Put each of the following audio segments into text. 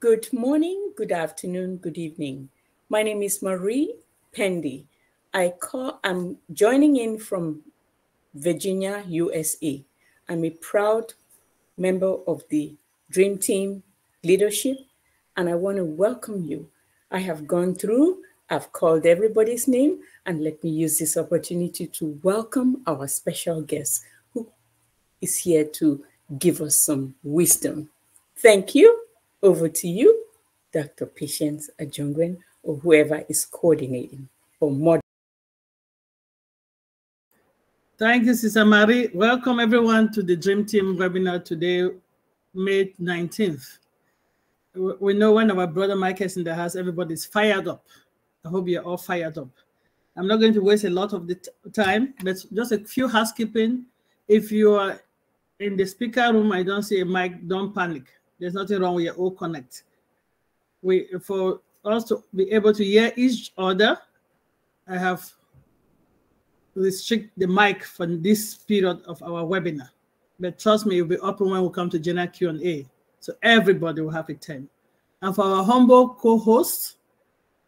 Good morning, good afternoon, good evening. My name is Marie Pendy. I'm joining in from Virginia, USA. I'm a proud member of the Dream Team leadership, and I want to welcome you. I have gone through, I've called everybody's name, and let me use this opportunity to welcome our special guest who is here to give us some wisdom. Thank you. Over to you, Dr. Patience Ajungwen, or whoever is coordinating or moderating. Thank you, Sister Marie. Welcome everyone to the Dream Team webinar today, May 19th. We know when our brother Mike is in the house, everybody's fired up. I hope you're all fired up. I'm not going to waste a lot of the time, but just a few housekeeping. If you are in the speaker room, I don't see a mic, don't panic. There's nothing wrong with your O Connect. For us to be able to hear each other, I have restrict the mic for this period of our webinar. But trust me, it will be open when we come to general Q&A. So everybody will have a turn. And for our humble co-hosts,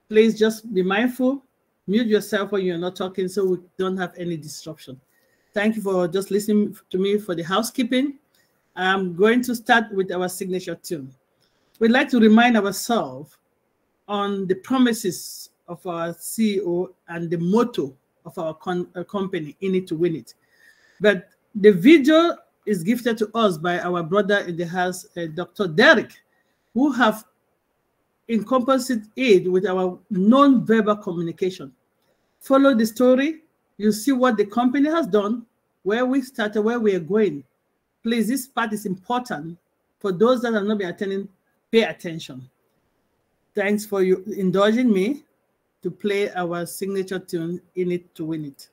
please just be mindful, mute yourself when you're not talking so we don't have any disruption. Thank you for just listening to me for the housekeeping. I'm going to start with our signature tune. We'd like to remind ourselves on the promises of our CEO and the motto of our company, in it to win it. But the video is gifted to us by our brother in the house, Dr. Derek, who have encompassed it with our non-verbal communication. Follow the story. You see what the company has done, where we started, where we are going. Please, this part is important. For those that have not been attending, pay attention. Thanks for you indulging me to play our signature tune, In It to Win It.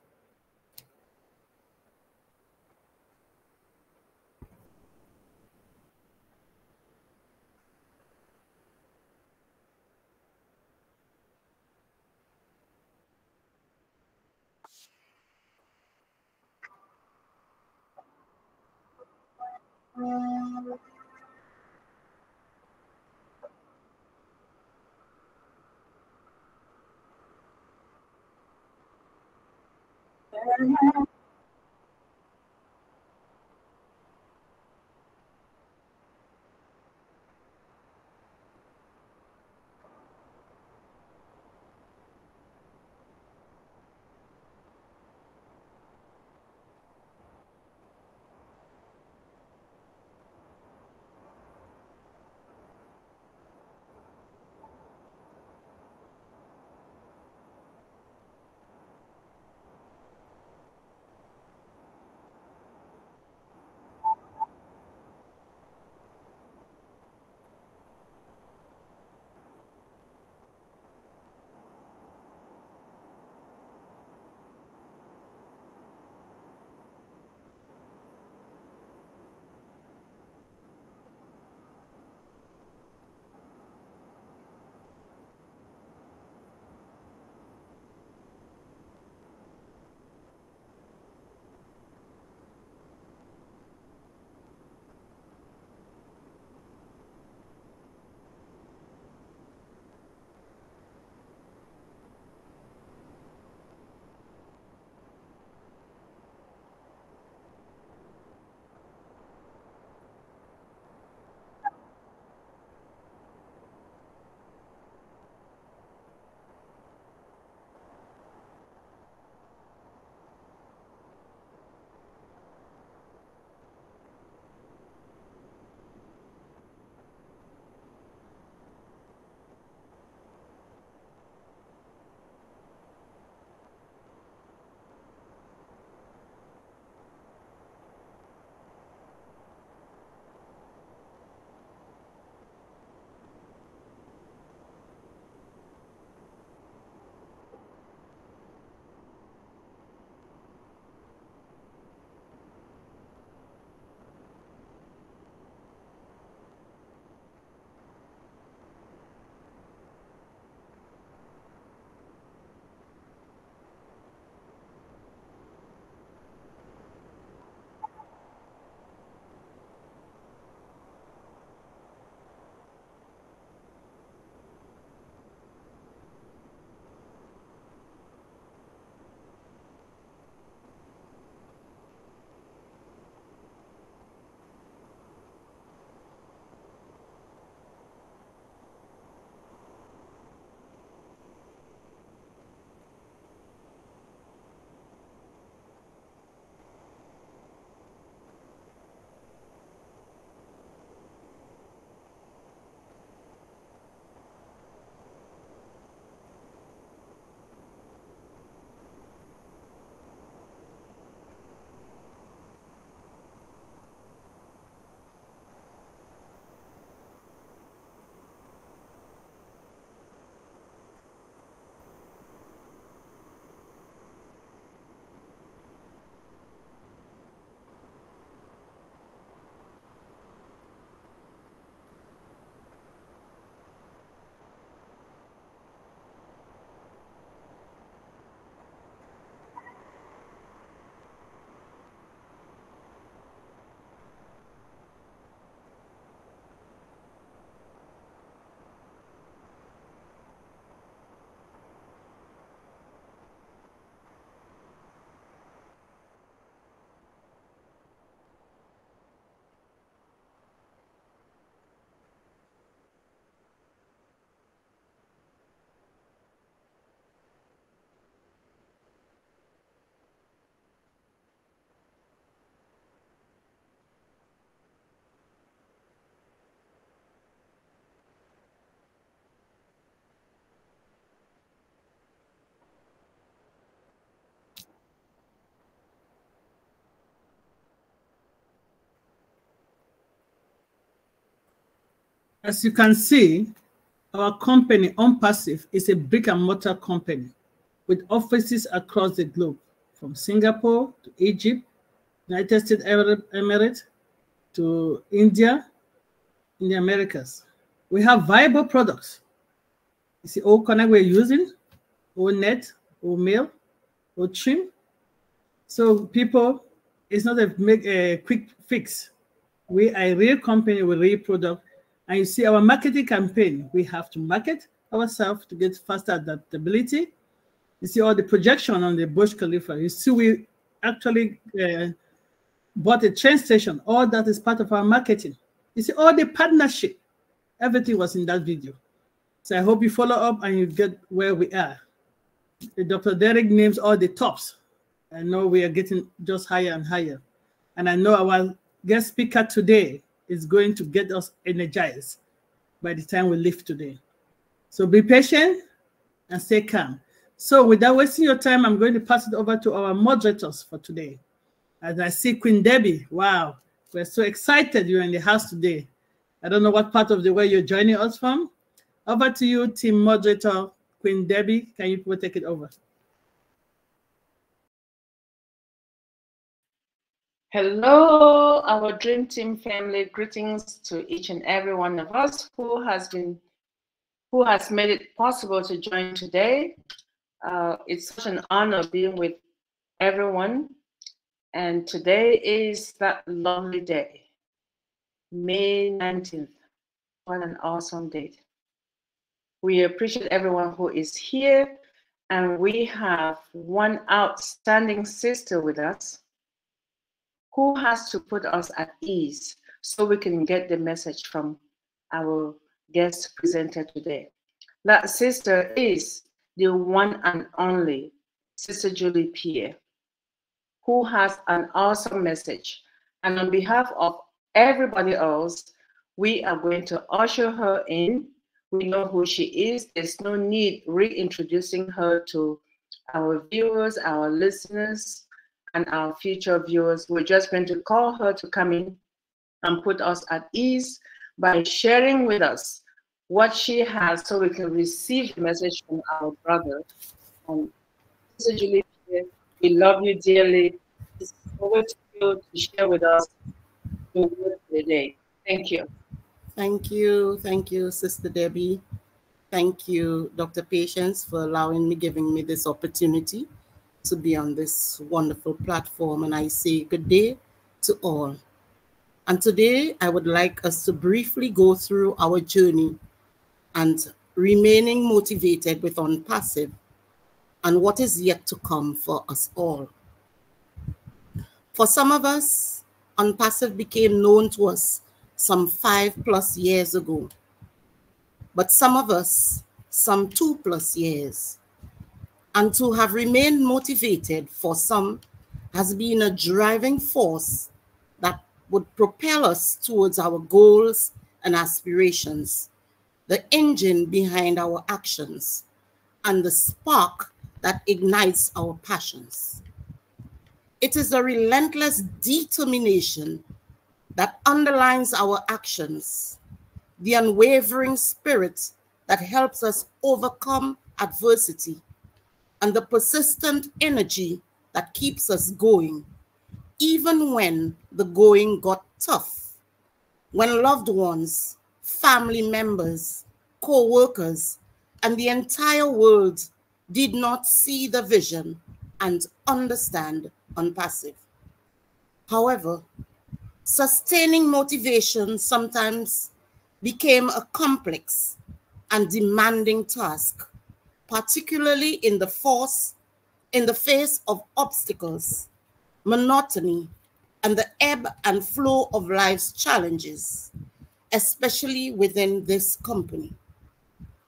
As you can see, our company, ONPASSIVE, is a brick and mortar company with offices across the globe, from Singapore to Egypt, United States Arab Emirates to India, in the Americas. We have viable products. You see, all connect we're using, all net, all mail, all trim. So people, it's not a quick fix. We are a real company with real product. And you see our marketing campaign, we have to market ourselves to get faster adaptability. You see all the projection on the Burj Khalifa. You see we actually bought a train station. All that is part of our marketing. You see all the partnership. Everything was in that video. So I hope you follow up and you get where we are. Dr. Derek names all the tops. I know we are getting just higher and higher. And I know our guest speaker today is going to get us energized by the time we leave today. So be patient and stay calm. So without wasting your time, I'm going to pass it over to our moderators for today. As I see Queen Debbie, wow, we're so excited you're in the house today. I don't know what part of the world you're joining us from. Over to you, team moderator, Queen Debbie. Can you people take it over? Hello, our Dream Team family. Greetings to each and every one of us who has made it possible to join today. It's such an honor being with everyone. And today is that lovely day, May 19th. What an awesome date. We appreciate everyone who is here. And we have one outstanding sister with us who has to put us at ease so we can get the message from our guest presenter today. That sister is the one and only Sister Julie Pierre, who has an awesome message. And on behalf of everybody else, we are going to usher her in. We know who she is. There's no need reintroducing her to our viewers, our listeners, and our future viewers. We're just going to call her to come in and put us at ease by sharing with us what she has so we can receive the message from our brother. Sister Julie, we love you dearly. It's over to you to share with us the word of the day. Thank you. Thank you, Sister Debbie. Thank you, Dr. Patience, for giving me this opportunity to be on this wonderful platform. And I say good day to all. And today I would like us to briefly go through our journey and remaining motivated with ONPASSIVE and what is yet to come for us all. For some of us, ONPASSIVE became known to us some 5+ years ago, but some of us, some 2+ years. And to have remained motivated for some has been a driving force that would propel us towards our goals and aspirations, the engine behind our actions, and the spark that ignites our passions. It is a relentless determination that underlines our actions, the unwavering spirit that helps us overcome adversity, and the persistent energy that keeps us going, even when the going got tough, when loved ones, family members, co-workers, and the entire world did not see the vision and understand ONPASSIVE. However, sustaining motivation sometimes became a complex and demanding task, particularly in the face of obstacles, monotony, and the ebb and flow of life's challenges, especially within this company.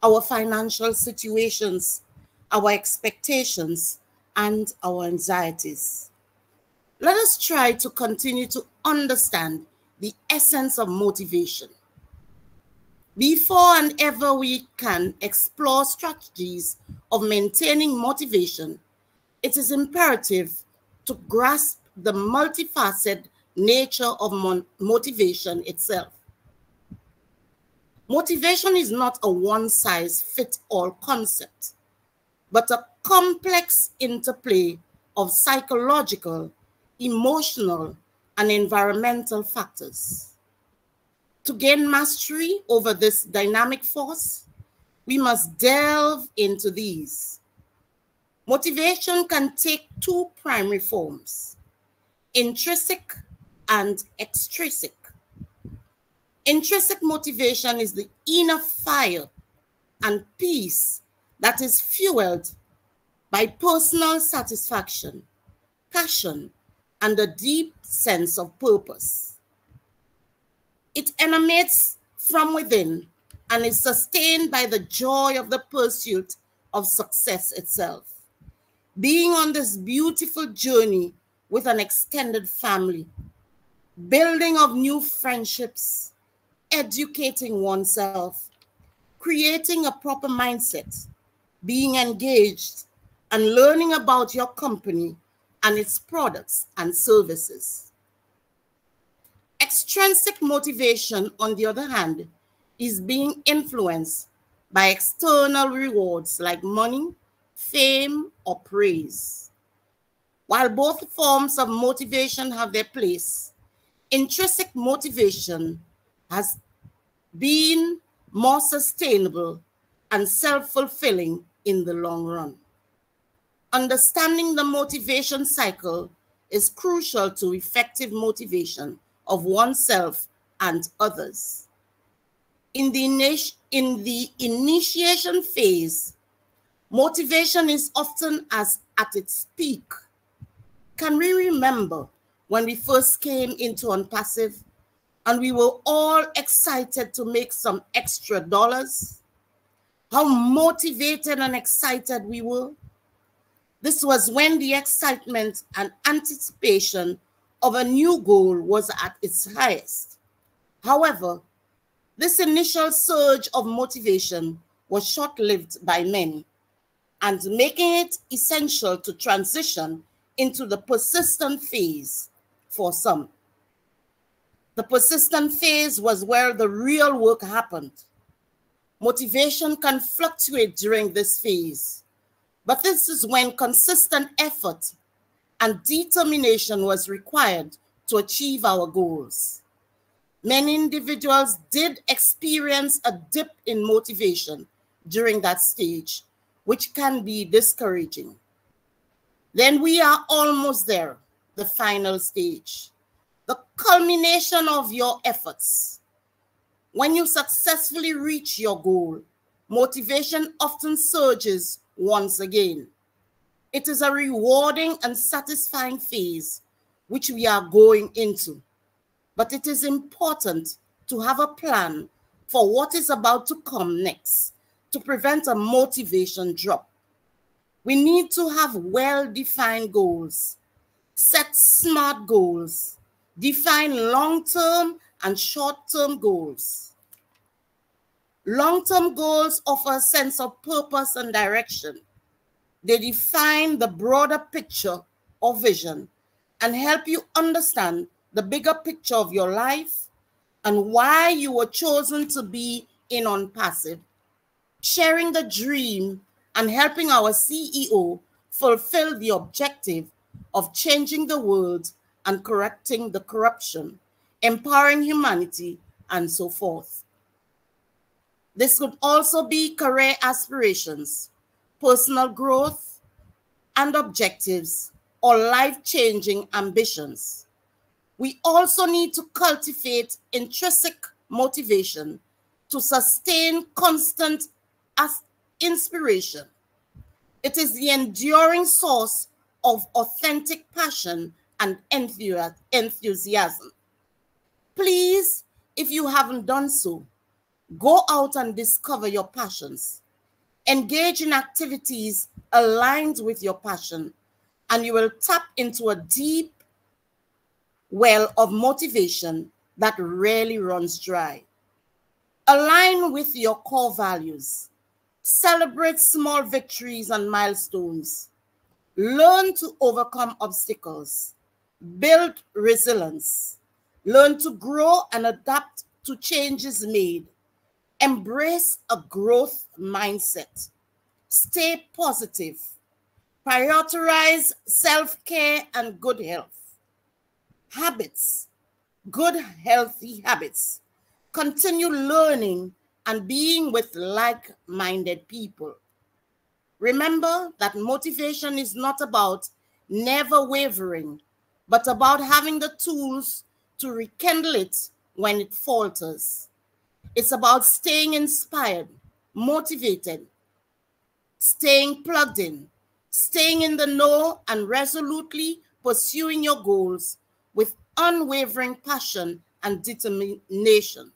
Our financial situations, our expectations, and our anxieties. Let us try to continue to understand the essence of motivation. Before and ever we can explore strategies of maintaining motivation, it is imperative to grasp the multifaceted nature of motivation itself. Motivation is not a one-size-fits-all concept, but a complex interplay of psychological, emotional, and environmental factors. To gain mastery over this dynamic force, we must delve into these. Motivation can take two primary forms: intrinsic and extrinsic. Intrinsic motivation is the inner fire and peace that is fueled by personal satisfaction, passion, and a deep sense of purpose. It emanates from within and is sustained by the joy of the pursuit of success itself. Being on this beautiful journey with an extended family, building of new friendships, educating oneself, creating a proper mindset, being engaged, and learning about your company and its products and services. Extrinsic motivation, on the other hand, is being influenced by external rewards like money, fame, or praise. While both forms of motivation have their place, intrinsic motivation has been more sustainable and self-fulfilling in the long run. Understanding the motivation cycle is crucial to effective motivation of oneself and others. In the initiation phase, motivation is often at its peak. Can we remember when we first came into ONPASSIVE and we were all excited to make some extra dollars? How motivated and excited we were? This was when the excitement and anticipation of a new goal was at its highest. However, this initial surge of motivation was short-lived by many, and making it essential to transition into the persistent phase for some. The persistent phase was where the real work happened. Motivation can fluctuate during this phase, but this is when consistent effort and determination was required to achieve our goals. Many individuals did experience a dip in motivation during that stage, which can be discouraging. Then we are almost there, the final stage, the culmination of your efforts. When you successfully reach your goal, motivation often surges once again. It is a rewarding and satisfying phase which we are going into, but it is important to have a plan for what is about to come next to prevent a motivation drop. We need to have well-defined goals, set smart goals, define long-term and short-term goals. Long-term goals offer a sense of purpose and direction. They define the broader picture or vision and help you understand the bigger picture of your life and why you were chosen to be in ONPASSIVE, sharing the dream and helping our CEO fulfill the objective of changing the world and correcting the corruption, empowering humanity, and so forth. This could also be career aspirations, personal growth and objectives, or life-changing ambitions. We also need to cultivate intrinsic motivation to sustain constant inspiration. It is the enduring source of authentic passion and enthusiasm. Please, if you haven't done so, go out and discover your passions. Engage in activities aligned with your passion, and you will tap into a deep well of motivation that rarely runs dry. Align with your core values. Celebrate small victories and milestones. Learn to overcome obstacles. Build resilience. Learn to grow and adapt to changes made. Embrace a growth mindset. Stay positive. Prioritize self-care and good health. Habits, good healthy habits. Continue learning and being with like-minded people. Remember that motivation is not about never wavering, but about having the tools to rekindle it when it falters. It's about staying inspired, motivated, staying plugged in, staying in the know, and resolutely pursuing your goals with unwavering passion and determination.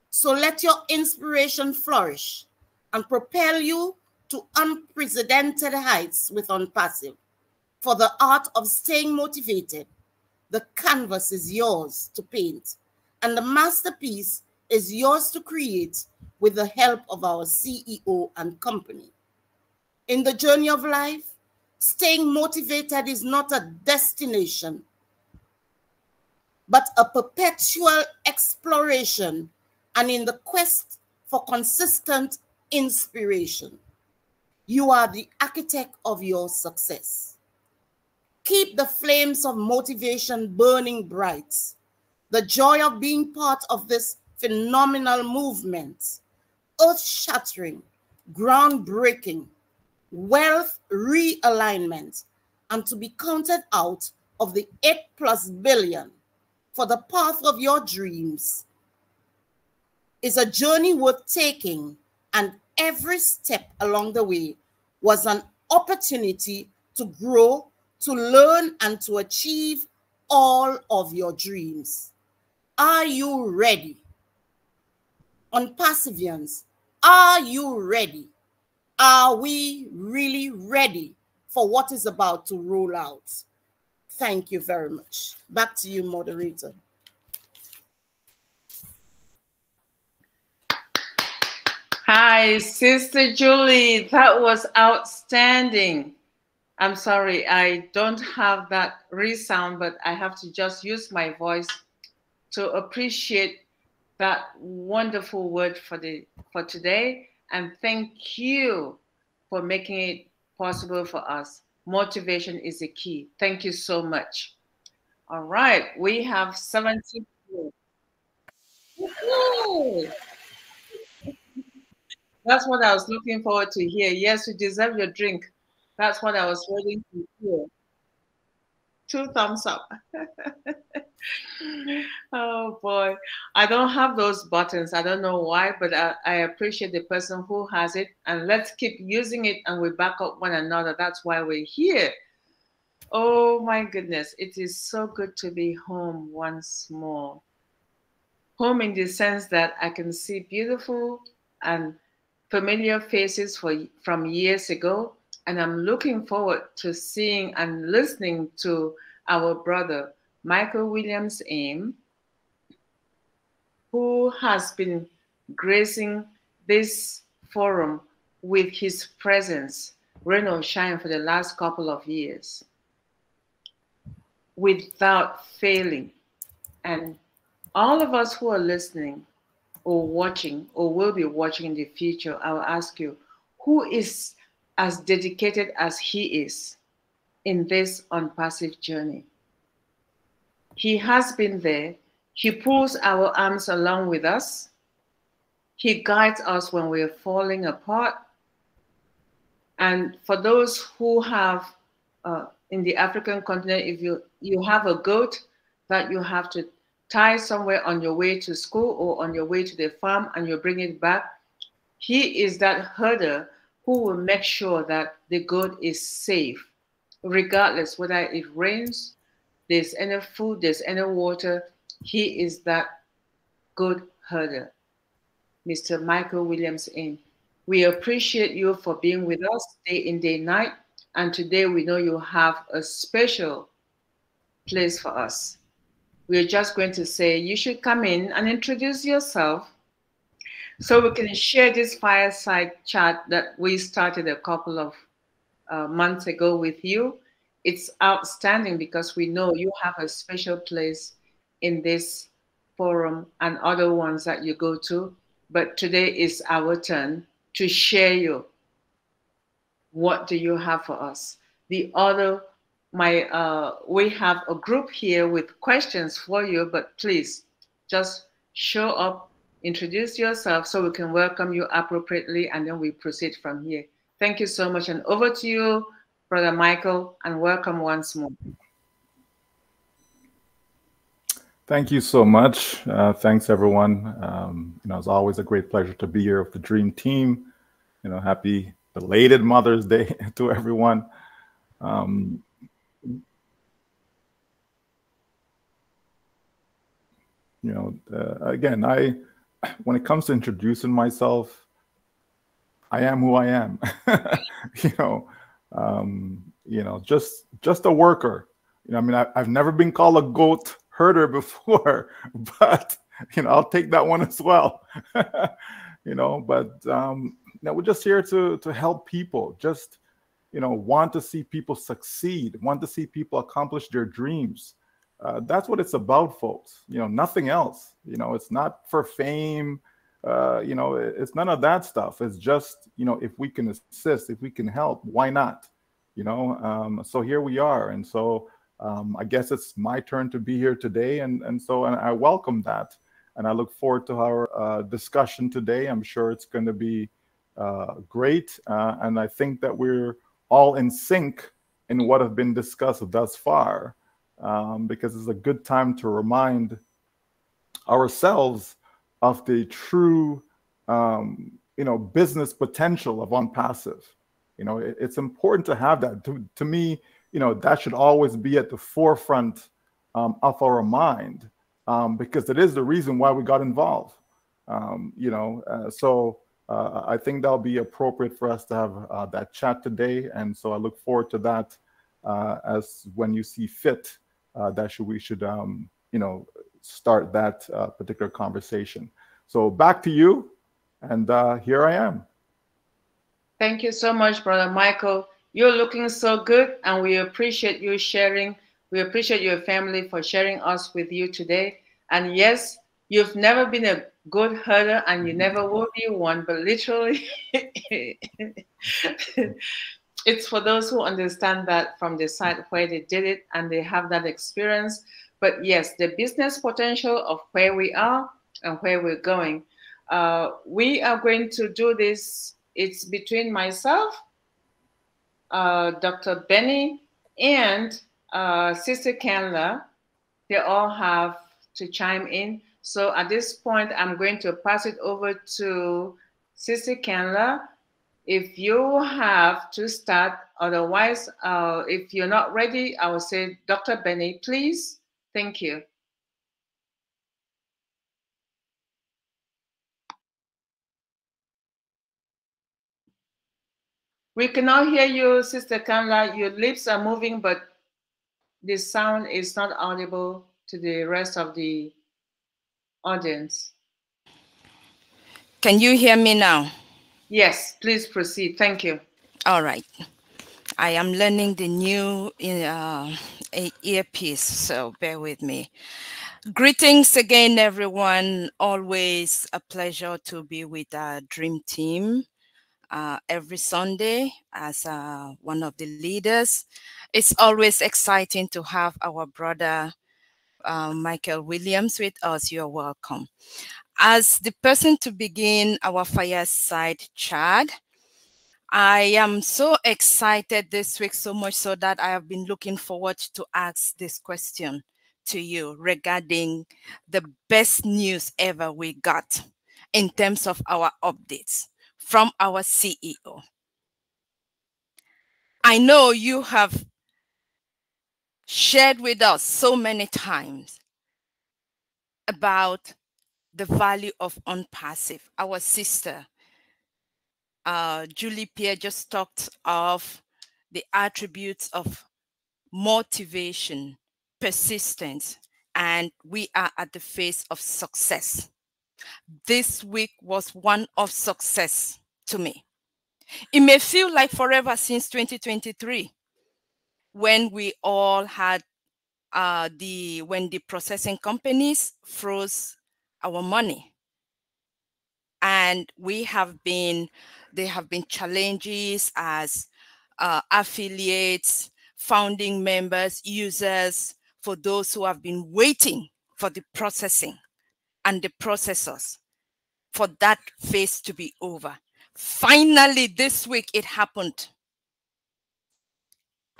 So let your inspiration flourish and propel you to unprecedented heights with ONPASSIVE. For the art of staying motivated, the canvas is yours to paint, and the masterpiece is yours to create with the help of our CEO and company. In the journey of life, staying motivated is not a destination, but a perpetual exploration and in the quest for consistent inspiration. You are the architect of your success. Keep the flames of motivation burning bright. The joy of being part of this phenomenal movement, earth-shattering, groundbreaking, wealth realignment, and to be counted out of the 8+ billion for the path of your dreams is a journey worth taking, and every step along the way was an opportunity to grow, to learn, and to achieve all of your dreams. Are you ready? ONPASSIVians, are you ready? Are we really ready for what is about to roll out? Thank you very much. Back to you, moderator. Hi, Sister Julie. That was outstanding. I'm sorry, I don't have that resound, but I have to just use my voice to appreciate that wonderful word for today. And thank you for making it possible for us. Motivation is the key. Thank you so much. All right, we have 70 people. That's what I was looking forward to hear. Yes, you deserve your drink. That's what I was waiting to hear. 2 thumbs up. Oh boy, I don't have those buttons. I don't know why, but I appreciate the person who has it, and let's keep using it and we back up one another. That's why we're here. Oh my goodness, it is so good to be home once more. Home in the sense that I can see beautiful and familiar faces from years ago, and I'm looking forward to seeing and listening to our brother, Michael Williams Aim, who has been gracing this forum with his presence, rain or shine, for the last couple of years, without failing. And all of us who are listening or watching or will be watching in the future, I will ask you, who is as dedicated as he is in this ONPASSIVE journey? He has been there. He pulls our arms along with us. He guides us when we're falling apart. And for those who have, in the African continent, if you have a goat that you have to tie somewhere on your way to school or on your way to the farm and you bring it back, he is that herder who will make sure that the goat is safe, regardless whether it rains, there's any food, there's any water. He is that good herder, Mr. Michael Williams Aim. We appreciate you for being with us day in, day night. And today we know you have a special place for us. We're just going to say you should come in and introduce yourself so we can share this fireside chat that we started a couple of months ago with you. It's outstanding because we know you have a special place in this forum and other ones that you go to. but today is our turn to share you. What do you have for us? The other, we have a group here with questions for you, but please just show up, introduce yourself so we can welcome you appropriately, and then we proceed from here. Thank you so much, and over to you, Brother Michael, and welcome once more. Thank you so much. Thanks, everyone. It's always a great pleasure to be here with the Dream Team. Happy belated Mother's Day to everyone. Again, when it comes to introducing myself, I am who I am. Just a worker. I've never been called a goat herder before, but I'll take that one as well. We're just here to help people. Just want to see people succeed. Want to see people accomplish their dreams. That's what it's about, folks. Nothing else. It's not for fame. It's none of that stuff. It's just if we can assist, if we can help, why not? So here we are, and so. I guess it's my turn to be here today, and I welcome that, and I look forward to our discussion today. I'm sure it's going to be great, and I think that we're all in sync in what have been discussed thus far, because it's a good time to remind ourselves of the true, business potential of ONPASSIVE. It's important to have that. To me, that should always be at the forefront of our mind, because it is the reason why we got involved. So I think that'll be appropriate for us to have that chat today. And so I look forward to that as when you see fit, we should start that particular conversation. So back to you, and here I am. Thank you so much, Brother Michael. You're looking so good, and we appreciate you sharing. We appreciate your family for sharing us with you today. And yes, you've never been a good herder, and you never will be one, but literally, it's for those who understand that from the side where they did it and they have that experience. But yes, the business potential of where we are and where we're going. We are going to do this. It's between myself, Dr. Benny, and Sister Candler. They all have to chime in. So at this point, I'm going to pass it over to Sister Candler. If you have to start, otherwise, if you're not ready, I will say, Dr. Benny, please. Thank you. We cannot hear you, Sister Candler. Your lips are moving, but the sound is not audible to the rest of the audience. Can you hear me now? Yes, please proceed. Thank you. All right. I am learning the new earpiece, so bear with me. Greetings again, everyone. Always a pleasure to be with our Dream Team every Sunday as one of the leaders. It's always exciting to have our brother Michael Williams with us. You're welcome. As the person to begin our Fireside chat, I am so excited this week, so much so that I have been looking forward to ask this question to you regarding the best news ever we got in terms of our updates from our CEO. I know you have shared with us so many times about the value of ONPASSIVE. Our sister, Julie Pierre, just talked of the attributes of motivation, persistence, and we are at the phase of success. This week was one of success to me. It may feel like forever since 2023, when we all had when the processing companies froze our money. And there have been challenges as affiliates, founding members, users, for those who have been waiting for the processing and the processors for that phase to be over. Finally, this week it happened.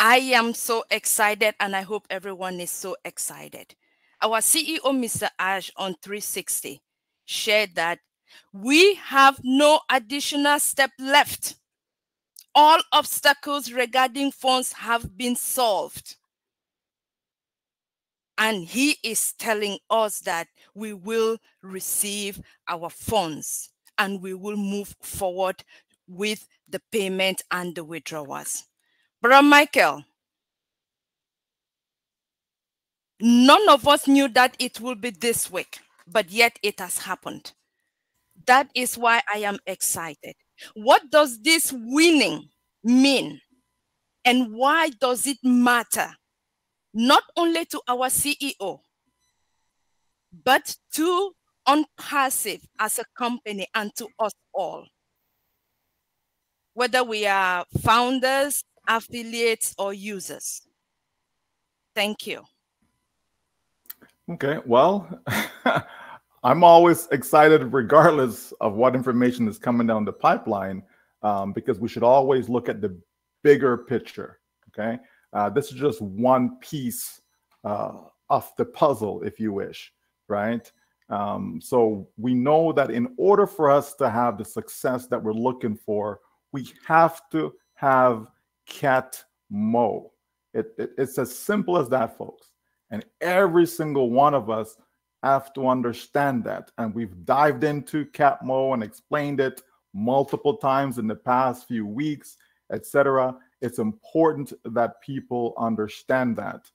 I am so excited, and I hope everyone is so excited. Our CEO, Mr. Ash, on 360 shared that we have no additional step left. All obstacles regarding funds have been solved. And he is telling us that we will receive our funds and we will move forward with the payment and the withdrawals. Brother Michael, none of us knew that it will be this week, but yet it has happened. That is why I am excited. What does this winning mean? And why does it matter? Not only to our CEO, but to ONPASSIVE as a company and to us all, whether we are founders, affiliates, or users. Thank you. Okay, well, I'm always excited regardless of what information is coming down the pipeline, because we should always look at the bigger picture, okay? This is just one piece of the puzzle, if you wish, right? So we know that in order for us to have the success that we're looking for, we have to have CATMO. It's as simple as that, folks. And every single one of us have to understand that. And we've dived into CATMO and explained it multiple times in the past few weeks, etc. It's important that people understand that,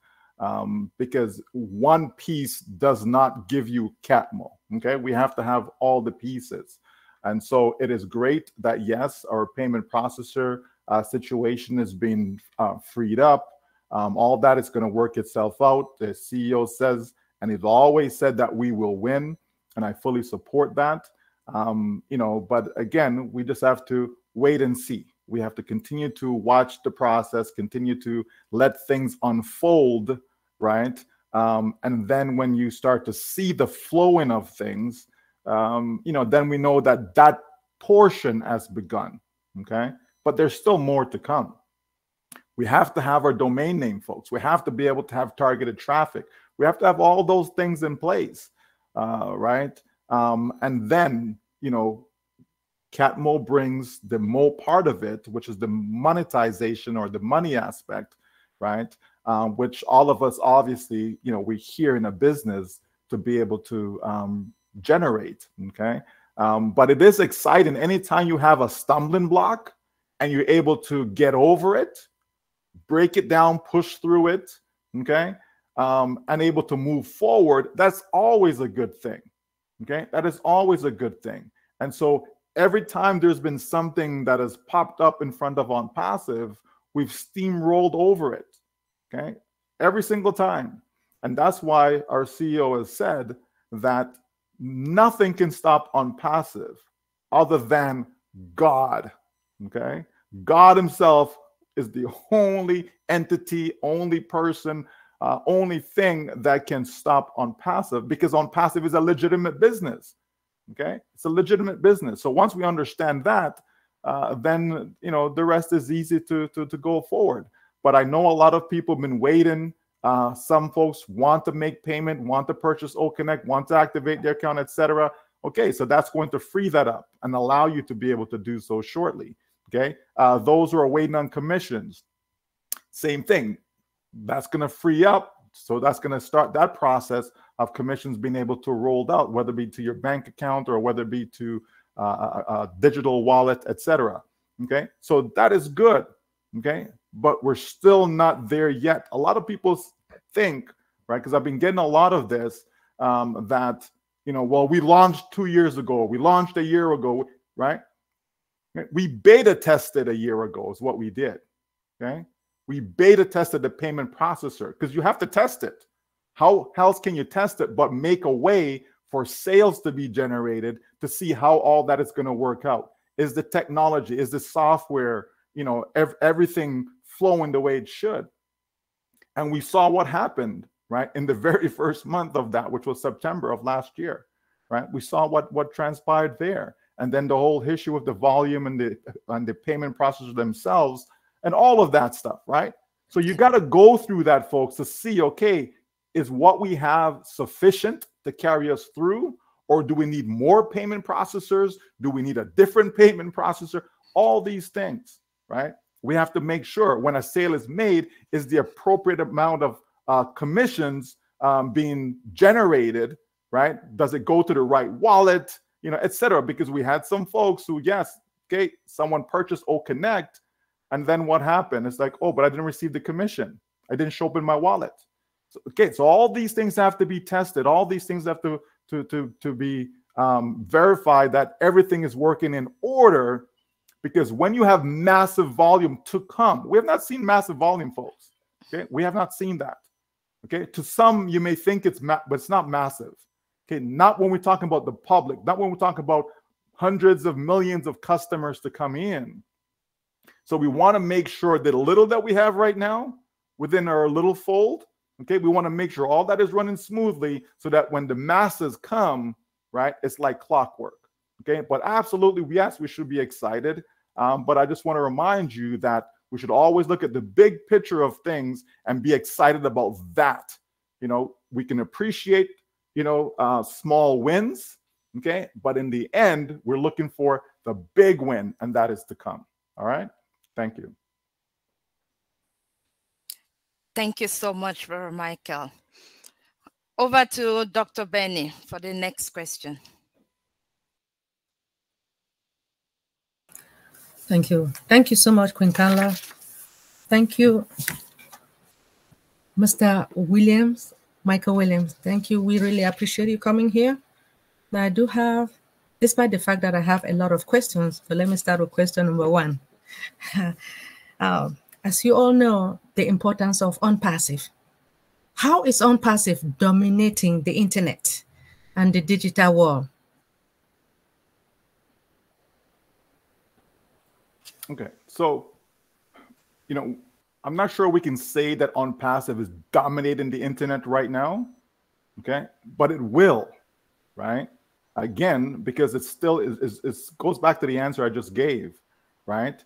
because one piece does not give you CATMO, okay? We have to have all the pieces. And so it is great that, yes, our payment processor situation is being freed up. All that is going to work itself out. The CEO says, and he's always said that we will win, and I fully support that. But again, we just have to wait and see. We have to continue to watch the process, continue to let things unfold, right? And then when you start to see the flowing of things, then we know that that portion has begun, okay? But there's still more to come. We have to have our domain name, folks. We have to be able to have targeted traffic. We have to have all those things in place, right? And then, CATMO brings the Mo part of it, which is the monetization or the money aspect, right? Which all of us, obviously, we hear in a business to be able to generate, okay? But it is exciting anytime you have a stumbling block and you're able to get over it, break it down, push through it, okay? And able to move forward. That's always a good thing, okay? That is always a good thing. And so every time there's been something that has popped up in front of ONPASSIVE, we've steamrolled over it, okay? Every single time. And that's why our CEO has said that nothing can stop ONPASSIVE other than God, okay? God himself is the only entity, only person, only thing that can stop ONPASSIVE, because ONPASSIVE is a legitimate business. Okay, it's a legitimate business. So once we understand that, then the rest is easy to go forward. But I know a lot of people have been waiting. Some folks want to make payment, want to purchase OConnect, want to activate their account, etc. Okay, so that's going to free that up and allow you to be able to do so shortly. Okay, those who are waiting on commissions, same thing. That's going to free up. So that's going to start that process of commissions being able to roll out, whether it be to your bank account or whether it be to a digital wallet, etc. Okay, so that is good. Okay, but we're still not there yet. A lot of people think, right, because I've been getting a lot of this, that, well, we launched 2 years ago, we launched a year ago, right? We beta tested a year ago is what we did, okay? We beta tested the payment processor because you have to test it. How else can you test it but make a way for sales to be generated to see how all that is going to work out. Is the technology, is the software, you know, everything flowing the way it should? And we saw what happened, right, in the very first month of that, which was September of last year, right? We saw what transpired there. And then the whole issue of the volume and the payment processors themselves and all of that stuff, right? So you got to go through that, folks, to see, okay, is what we have sufficient to carry us through? Or do we need more payment processors? Do we need a different payment processor? All these things, right? We have to make sure when a sale is made, is the appropriate amount of commissions being generated, right? Does it go to the right wallet, you know, et cetera? Because we had some folks who, yes, okay, someone purchased OConnect, and then what happened? It's like, oh, but I didn't receive the commission. I didn't show up in my wallet. So, okay, so all these things have to be tested. All these things have to be verified that everything is working in order, because when you have massive volume to come, we have not seen massive volume, folks. Okay, we have not seen that. Okay, to some you may think it's but it's not massive. Okay, not when we're talking about the public, not when we're talking about hundreds of millions of customers to come in. So we want to make sure that a little that we have right now within our little fold, okay, we want to make sure all that is running smoothly so that when the masses come, right, it's like clockwork. Okay, but absolutely, yes, we should be excited. But I just want to remind you that we should always look at the big picture of things and be excited about that. You know, we can appreciate, you know, small wins, okay, but in the end, we're looking for the big win, and that is to come. All right, thank you. Thank you so much, Brother Michael. Over to Dr. Benny for the next question. Thank you. Thank you so much, Queen Carla. Thank you, Mr. Williams, Michael Williams. Thank you. We really appreciate you coming here. Now, I do have, despite the fact that I have a lot of questions, so let me start with question number one. As you all know, the importance of ONPASSIVE. How is ONPASSIVE dominating the internet and the digital world? Okay, so, you know, I'm not sure we can say that ONPASSIVE is dominating the internet right now, okay? But it will, right? Again, because it still goes back to the answer I just gave, right?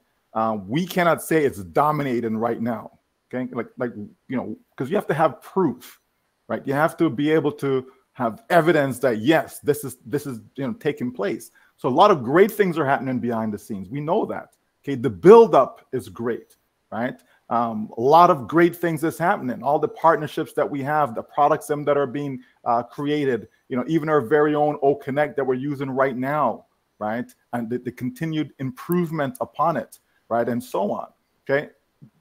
We cannot say it's dominating right now, okay? Like you know, because you have to have proof, right? You have to be able to have evidence that yes, this is you know taking place. So a lot of great things are happening behind the scenes. We know that. Okay, the buildup is great, right? A lot of great things is happening. All the partnerships that we have, the products that are being created, you know, even our very own OConnect that we're using right now, right? And the continued improvement upon it, right? And so on, okay?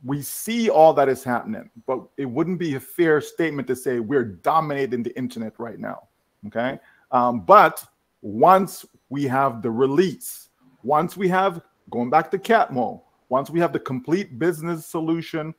We see all that is happening, but it wouldn't be a fair statement to say we're dominating the internet right now, okay? But once we have the release, once we have, going back to Catmo, once we have the complete business solution,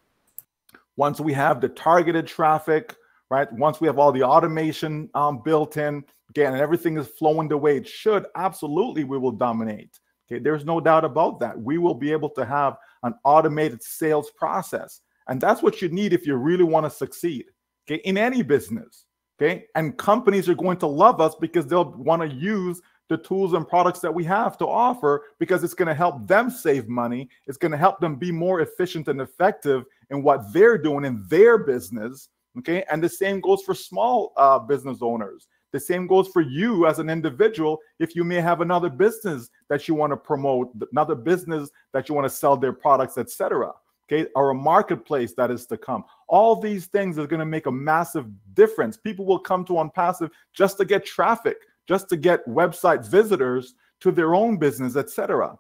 once we have the targeted traffic, right? Once we have all the automation built in, again, and everything is flowing the way it should, absolutely we will dominate. Okay, there's no doubt about that. We will be able to have an automated sales process. And that's what you need if you really want to succeed, okay, in any business, okay? And companies are going to love us because they'll want to use the tools and products that we have to offer because it's going to help them save money. It's going to help them be more efficient and effective in what they're doing in their business, okay? And the same goes for small business owners. The same goes for you as an individual if you may have another business that you want to promote, another business that you want to sell their products, etc. Okay, or a marketplace that is to come. All these things are going to make a massive difference. People will come to ONPASSIVE just to get traffic, just to get website visitors to their own business, etc.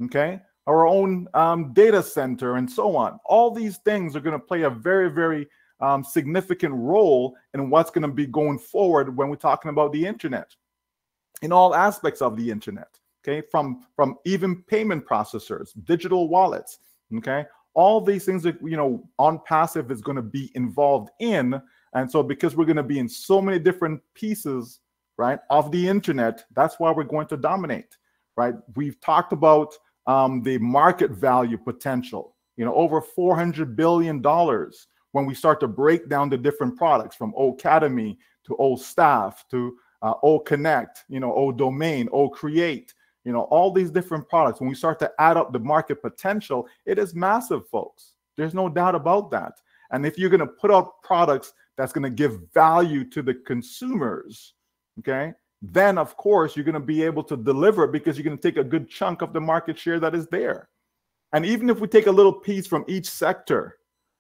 Okay, our own data center and so on. All these things are going to play a very, very significant role in what's going to be going forward when we're talking about the internet, in all aspects of the internet. Okay, from even payment processors, digital wallets. Okay, all these things that ONPASSIVE is going to be involved in, and so because we're going to be in so many different pieces right, of the internet, that's why we're going to dominate, right? We've talked about the market value potential, over $400 billion when we start to break down the different products from O'Cademy to O-Staff to O-Connect, O-Domain, O-Create, all these different products. When we start to add up the market potential, it is massive, folks. There's no doubt about that. And if you're going to put out products that's going to give value to the consumers, okay, then of course you're going to be able to deliver, because you're going to take a good chunk of the market share that is there. And even if we take a little piece from each sector,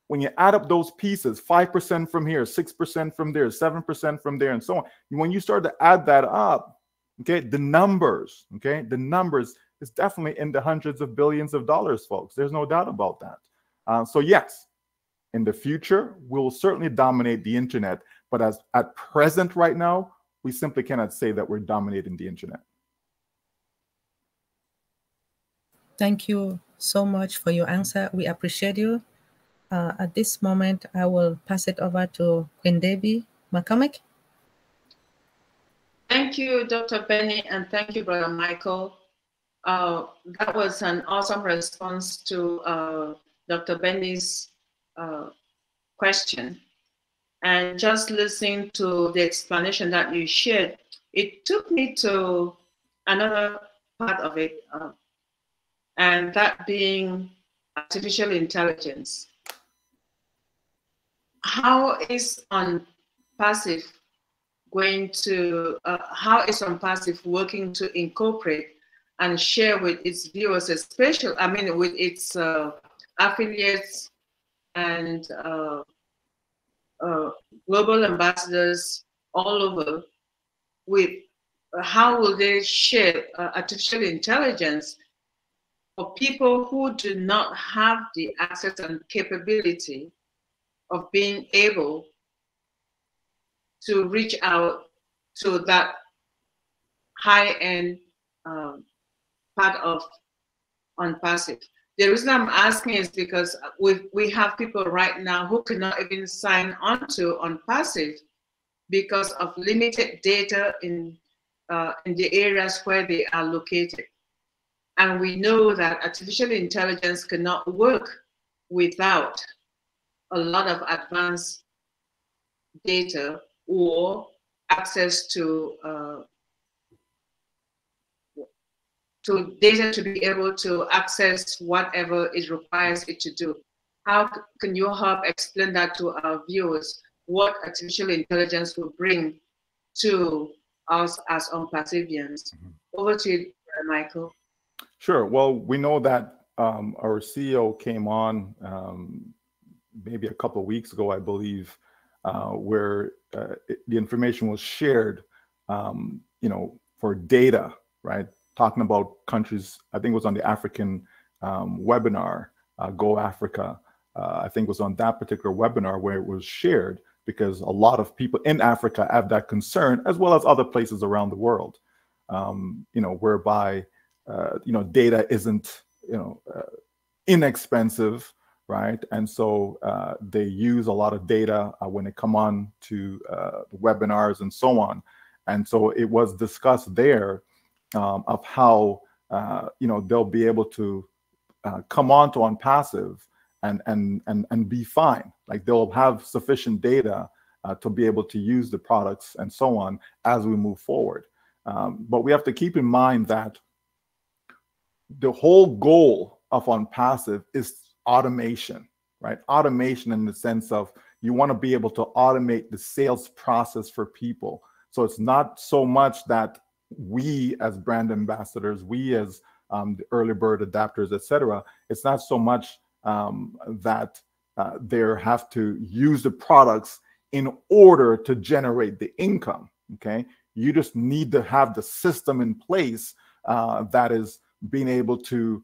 when you add up those pieces, 5% from here, 6% from there, 7% from there, and so on, when you start to add that up, okay, the numbers is definitely in the hundreds of billions of dollars, folks. There's no doubt about that. So yes, in the future, we'll certainly dominate the internet, but at present right now, we simply cannot say that we're dominating the internet. Thank you so much for your answer. We appreciate you. At this moment, I will pass it over to Queen Debbie McCormick. Thank you, Dr. Penny, and thank you, Brother Michael. That was an awesome response to Dr. Benny's question. And just listening to the explanation that you shared, it took me to another part of it, and that being artificial intelligence. How is ONPASSIVE going to, how is ONPASSIVE working to incorporate and share with its viewers, especially, with its affiliates and global ambassadors all over, with how will they share artificial intelligence for people who do not have the access and capability of being able to reach out to that high-end part of ONPASSIVE. The reason I'm asking is because we have people right now who cannot even sign on to ONPASSIVE because of limited data in the areas where they are located. And we know that artificial intelligence cannot work without a lot of advanced data or access to data to be able to access whatever it requires it to do. How can you help explain that to our viewers, what artificial intelligence will bring to us as ONPASSIVians? Over to you, Michael. Sure. Well, we know that our CEO came on maybe a couple of weeks ago, I believe, where the information was shared, for data, right? Talking about countries, I think it was on the African webinar, Go Africa. I think it was on that particular webinar where it was shared, because a lot of people in Africa have that concern, as well as other places around the world, whereby, data isn't, inexpensive, right? And so they use a lot of data when they come on to the webinars and so on. And so it was discussed there of how, they'll be able to come on to ONPASSIVE and be fine. Like they'll have sufficient data to be able to use the products and so on as we move forward. But we have to keep in mind that the whole goal of ONPASSIVE is automation, right? Automation in the sense of you want to be able to automate the sales process for people. So it's not so much that we as brand ambassadors, we as the early bird adapters, etc. It's not so much that they have to use the products in order to generate the income, okay? You just need to have the system in place that is being able to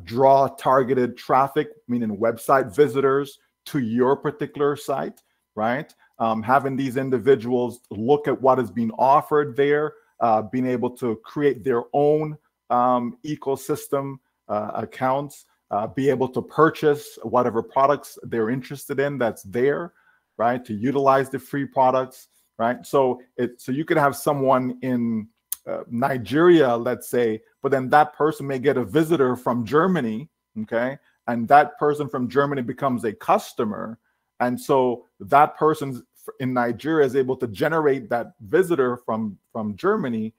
draw targeted traffic, meaning website visitors, to your particular site, right? Having these individuals look at what is being offered there, being able to create their own ecosystem accounts, be able to purchase whatever products they're interested in that's there, right? To utilize the free products, right? So you could have someone in Nigeria, let's say, but then that person may get a visitor from Germany, okay? And that person from Germany becomes a customer. And so that person in Nigeria is able to generate that visitor from Germany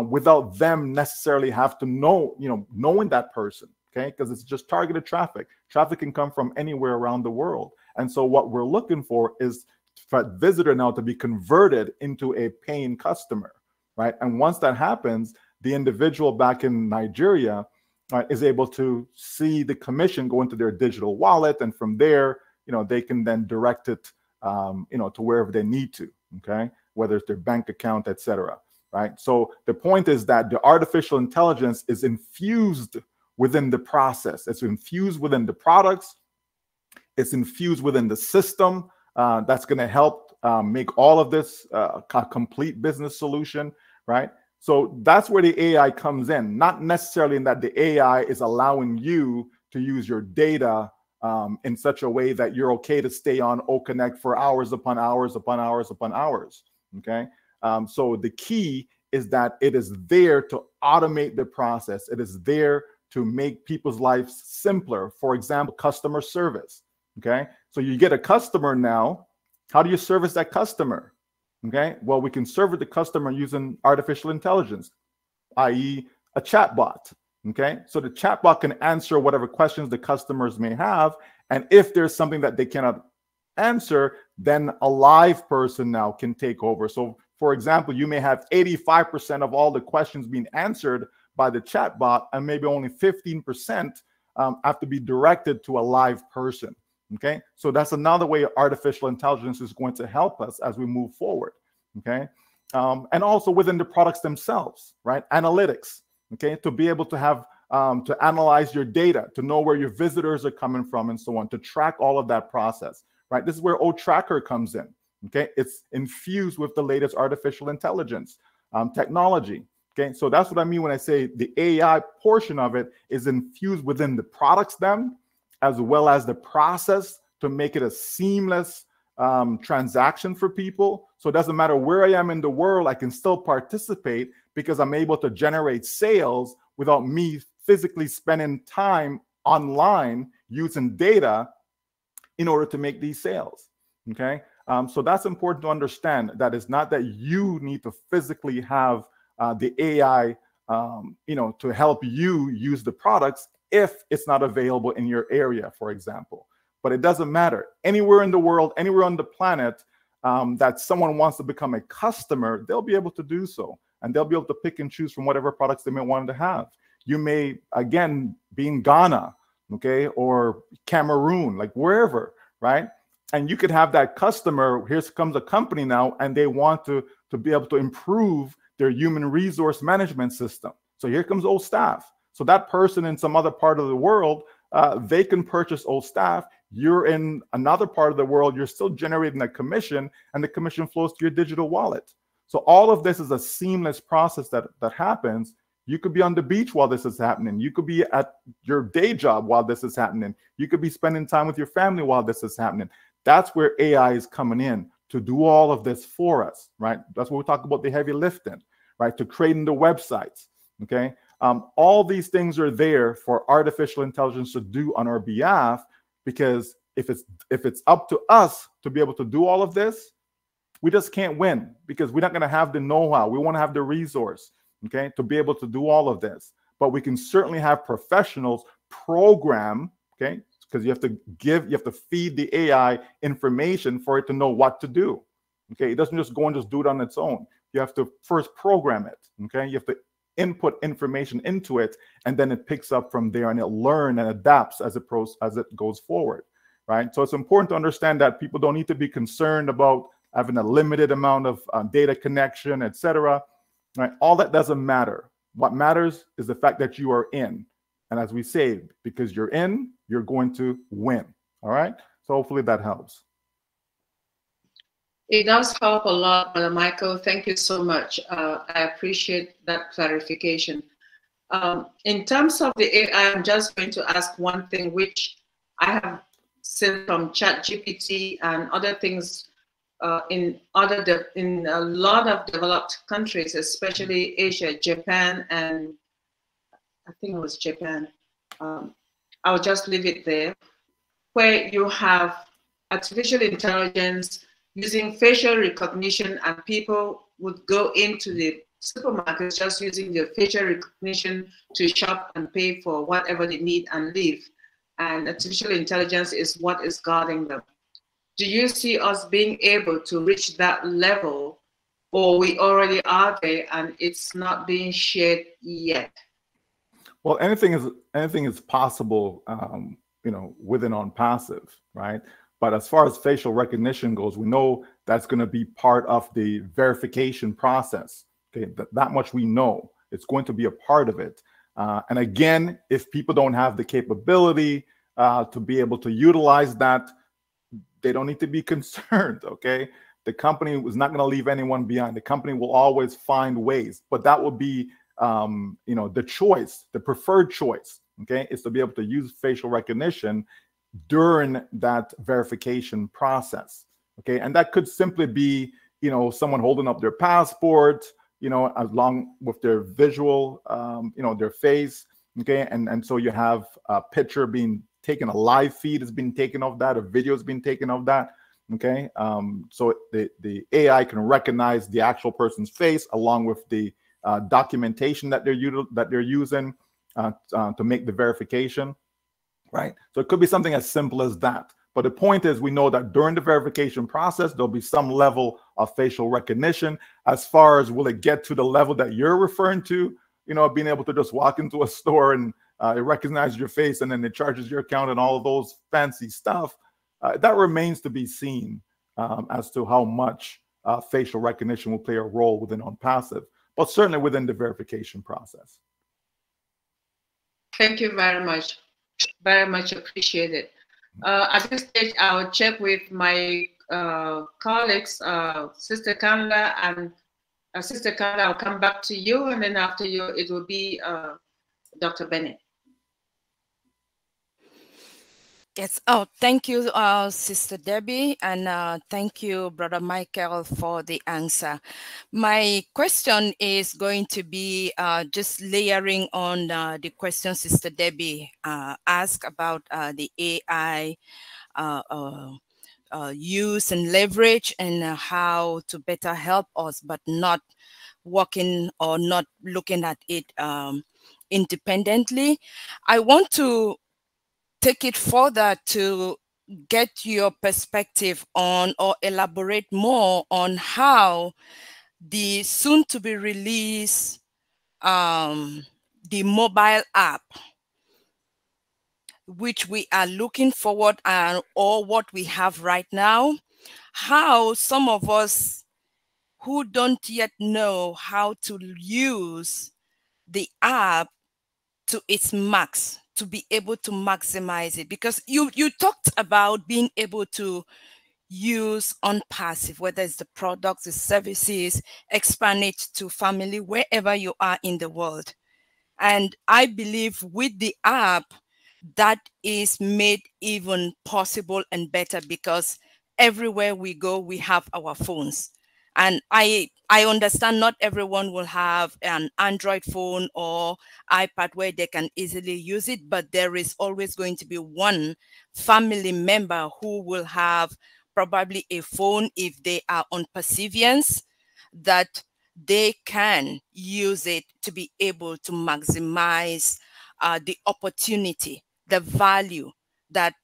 without them necessarily have to knowing that person, okay? Because it's just targeted traffic. Traffic can come from anywhere around the world. And so what we're looking for is for that visitor now to be converted into a paying customer, right? And once that happens, the individual back in Nigeria is able to see the commission go into their digital wallet, and from there, they can then direct it, to wherever they need to, okay? Whether it's their bank account, etc. Right? So the point is that the artificial intelligence is infused within the process. It's infused within the products. It's infused within the system that's going to help make all of this a complete business solution, right? So that's where the AI comes in, not necessarily in that the AI is allowing you to use your data in such a way that you're okay to stay on OConnect for hours upon hours upon hours upon hours, okay? So the key is that it is there to automate the process. It is there to make people's lives simpler. For example, customer service, okay? So you get a customer now. How do you service that customer? Okay, well, we can service the customer using artificial intelligence, i.e. a chatbot, okay? So the chatbot can answer whatever questions the customers may have, and if there's something that they cannot answer, then a live person now can take over. So, for example, you may have 85% of all the questions being answered by the chatbot, and maybe only 15% have to be directed to a live person. Okay, so that's another way artificial intelligence is going to help us as we move forward. Okay, and also within the products themselves, right? Analytics, okay, to be able to have to analyze your data, to know where your visitors are coming from, and so on, to track all of that process, right? This is where OTracker comes in. Okay, it's infused with the latest artificial intelligence technology. Okay, so that's what I mean when I say the AI portion of it is infused within the products as well as the process to make it a seamless transaction for people. So it doesn't matter where I am in the world, I can still participate because I'm able to generate sales without me physically spending time online using data in order to make these sales, okay? So that's important to understand, that it's not that you need to physically have the AI, to help you use the products if it's not available in your area, for example. But it doesn't matter. Anywhere in the world, anywhere on the planet that someone wants to become a customer, they'll be able to do so. And they'll be able to pick and choose from whatever products they may want to have. You may, again, be in Ghana, okay, or Cameroon, like wherever, right? And you could have that customer, here comes a company now, and they want to be able to improve their human resource management system. So here comes old staff. So that person in some other part of the world, they can purchase old staff. You're in another part of the world, you're still generating a commission, and the commission flows to your digital wallet. So all of this is a seamless process that happens. You could be on the beach while this is happening. You could be at your day job while this is happening. You could be spending time with your family while this is happening. That's where AI is coming in to do all of this for us, right? That's what we talk about, the heavy lifting, right? To creating the websites, okay? All these things are there for artificial intelligence to do on our behalf, because if it's up to us to be able to do all of this, we just can't win, because we're not going to have the know-how. We want to have the resource, okay, to be able to do all of this. But we can certainly have professionals program, okay, because you have to feed the AI information for it to know what to do. Okay, it doesn't just go and just do it on its own. You have to first program it. Okay, you have to input information into it, and then it picks up from there, and it learns and adapts as it goes forward, right? So it's important to understand that people don't need to be concerned about having a limited amount of data connection, etc. Right? All that doesn't matter. What matters is the fact that you are in, and as we say, because you're in, you're going to win. All right. So hopefully that helps. It does help a lot, Brother Michael. Thank you so much. I appreciate that clarification. In terms of the AI, I'm just going to ask one thing, which I have seen from ChatGPT and other things in a lot of developed countries, especially Asia, Japan, and I think it was Japan. I'll just leave it there, where you have artificial intelligence using facial recognition, and people would go into the supermarkets just using their facial recognition to shop and pay for whatever they need and leave. And artificial intelligence is what is guarding them. Do you see us being able to reach that level, or we already are there and it's not being shared yet? Well, anything is possible, you know, within ONPASSIVE, right? But as far as facial recognition goes, we know that's going to be part of the verification process. Okay, that much we know. It's going to be a part of it. And again, if people don't have the capability to be able to utilize that, they don't need to be concerned, okay? The company was not going to leave anyone behind. The company will always find ways, but that will be, you know, the choice, the preferred choice, okay, is to be able to use facial recognition during that verification process, okay? And that could simply be, you know, someone holding up their passport, you know, along with their visual, you know, their face, okay? And so you have a picture being taken, a live feed has been taken of that, a video has been taken of that, okay? So the AI can recognize the actual person's face along with the documentation that they're using to make the verification, right? So it could be something as simple as that. But the point is, we know that during the verification process, there'll be some level of facial recognition. As far as will it get to the level that you're referring to, you know, being able to just walk into a store and it recognizes your face and then it charges your account and all of those fancy stuff, that remains to be seen as to how much facial recognition will play a role within ONPASSIVE, but certainly within the verification process. Thank you very much. Very much appreciated. At this stage, I'll check with my colleagues, Sister Kamla, and Sister Kamla, I'll come back to you, and then after you, it will be Dr. Bennett. Yes. Oh, thank you, Sister Debbie, and thank you, Brother Michael, for the answer. My question is going to be just layering on the question Sister Debbie asked about the AI use and leverage and how to better help us, but not working or not looking at it independently. I want to take it further to get your perspective on or elaborate more on how the soon to be released the mobile app, which we are looking forward or what we have right now, how some of us who don't yet know how to use the app to its max, to be able to maximize it, because you talked about being able to use ONPASSIVE, whether it's the products, the services, expand it to family, wherever you are in the world. And I believe with the app, that is made even possible and better, because everywhere we go, we have our phones. And I understand not everyone will have an Android phone or iPad where they can easily use it, but there is always going to be one family member who will have probably a phone, if they are on perseverance, that they can use it to be able to maximize the opportunity, the value that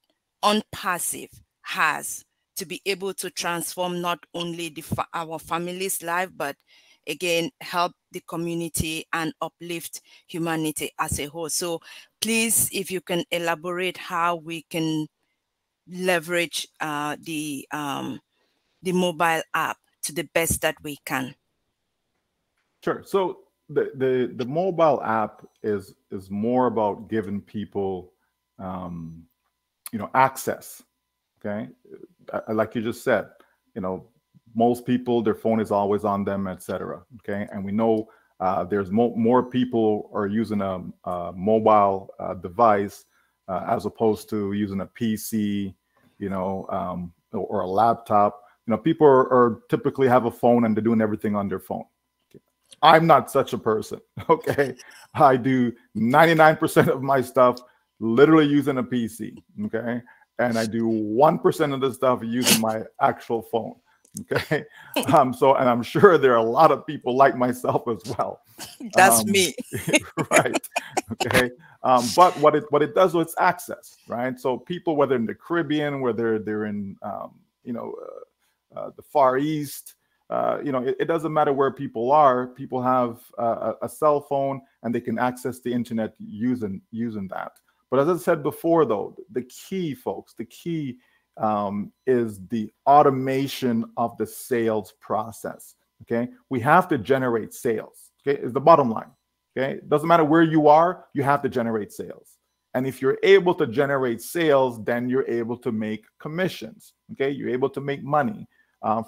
ONPASSIVE has to be able to transform not only our family's life, but again, help the community and uplift humanity as a whole. So please, if you can elaborate how we can leverage the mobile app to the best that we can. Sure. So the mobile app is more about giving people, you know, access. Okay, like you just said, you know, most people, their phone is always on them, etc. Okay, and we know there's more people are using a mobile device as opposed to using a PC, you know, or a laptop. You know, people are typically have a phone and they're doing everything on their phone. Okay. I'm not such a person. Okay, I do 99% of my stuff literally using a PC. Okay, and I do 1% of the stuff using my actual phone. Okay, so, and I'm sure there are a lot of people like myself as well. That's me. Right. Okay. But what it does, it's access, right? So people, whether in the Caribbean, whether they're in, the Far East, it doesn't matter where people are. People have a cell phone and they can access the internet using that. But as I said before, though, the key, folks, the key is the automation of the sales process. Okay, we have to generate sales. Okay, is the bottom line. Okay, it doesn't matter where you are, you have to generate sales. And if you're able to generate sales, then you're able to make commissions. Okay, you're able to make money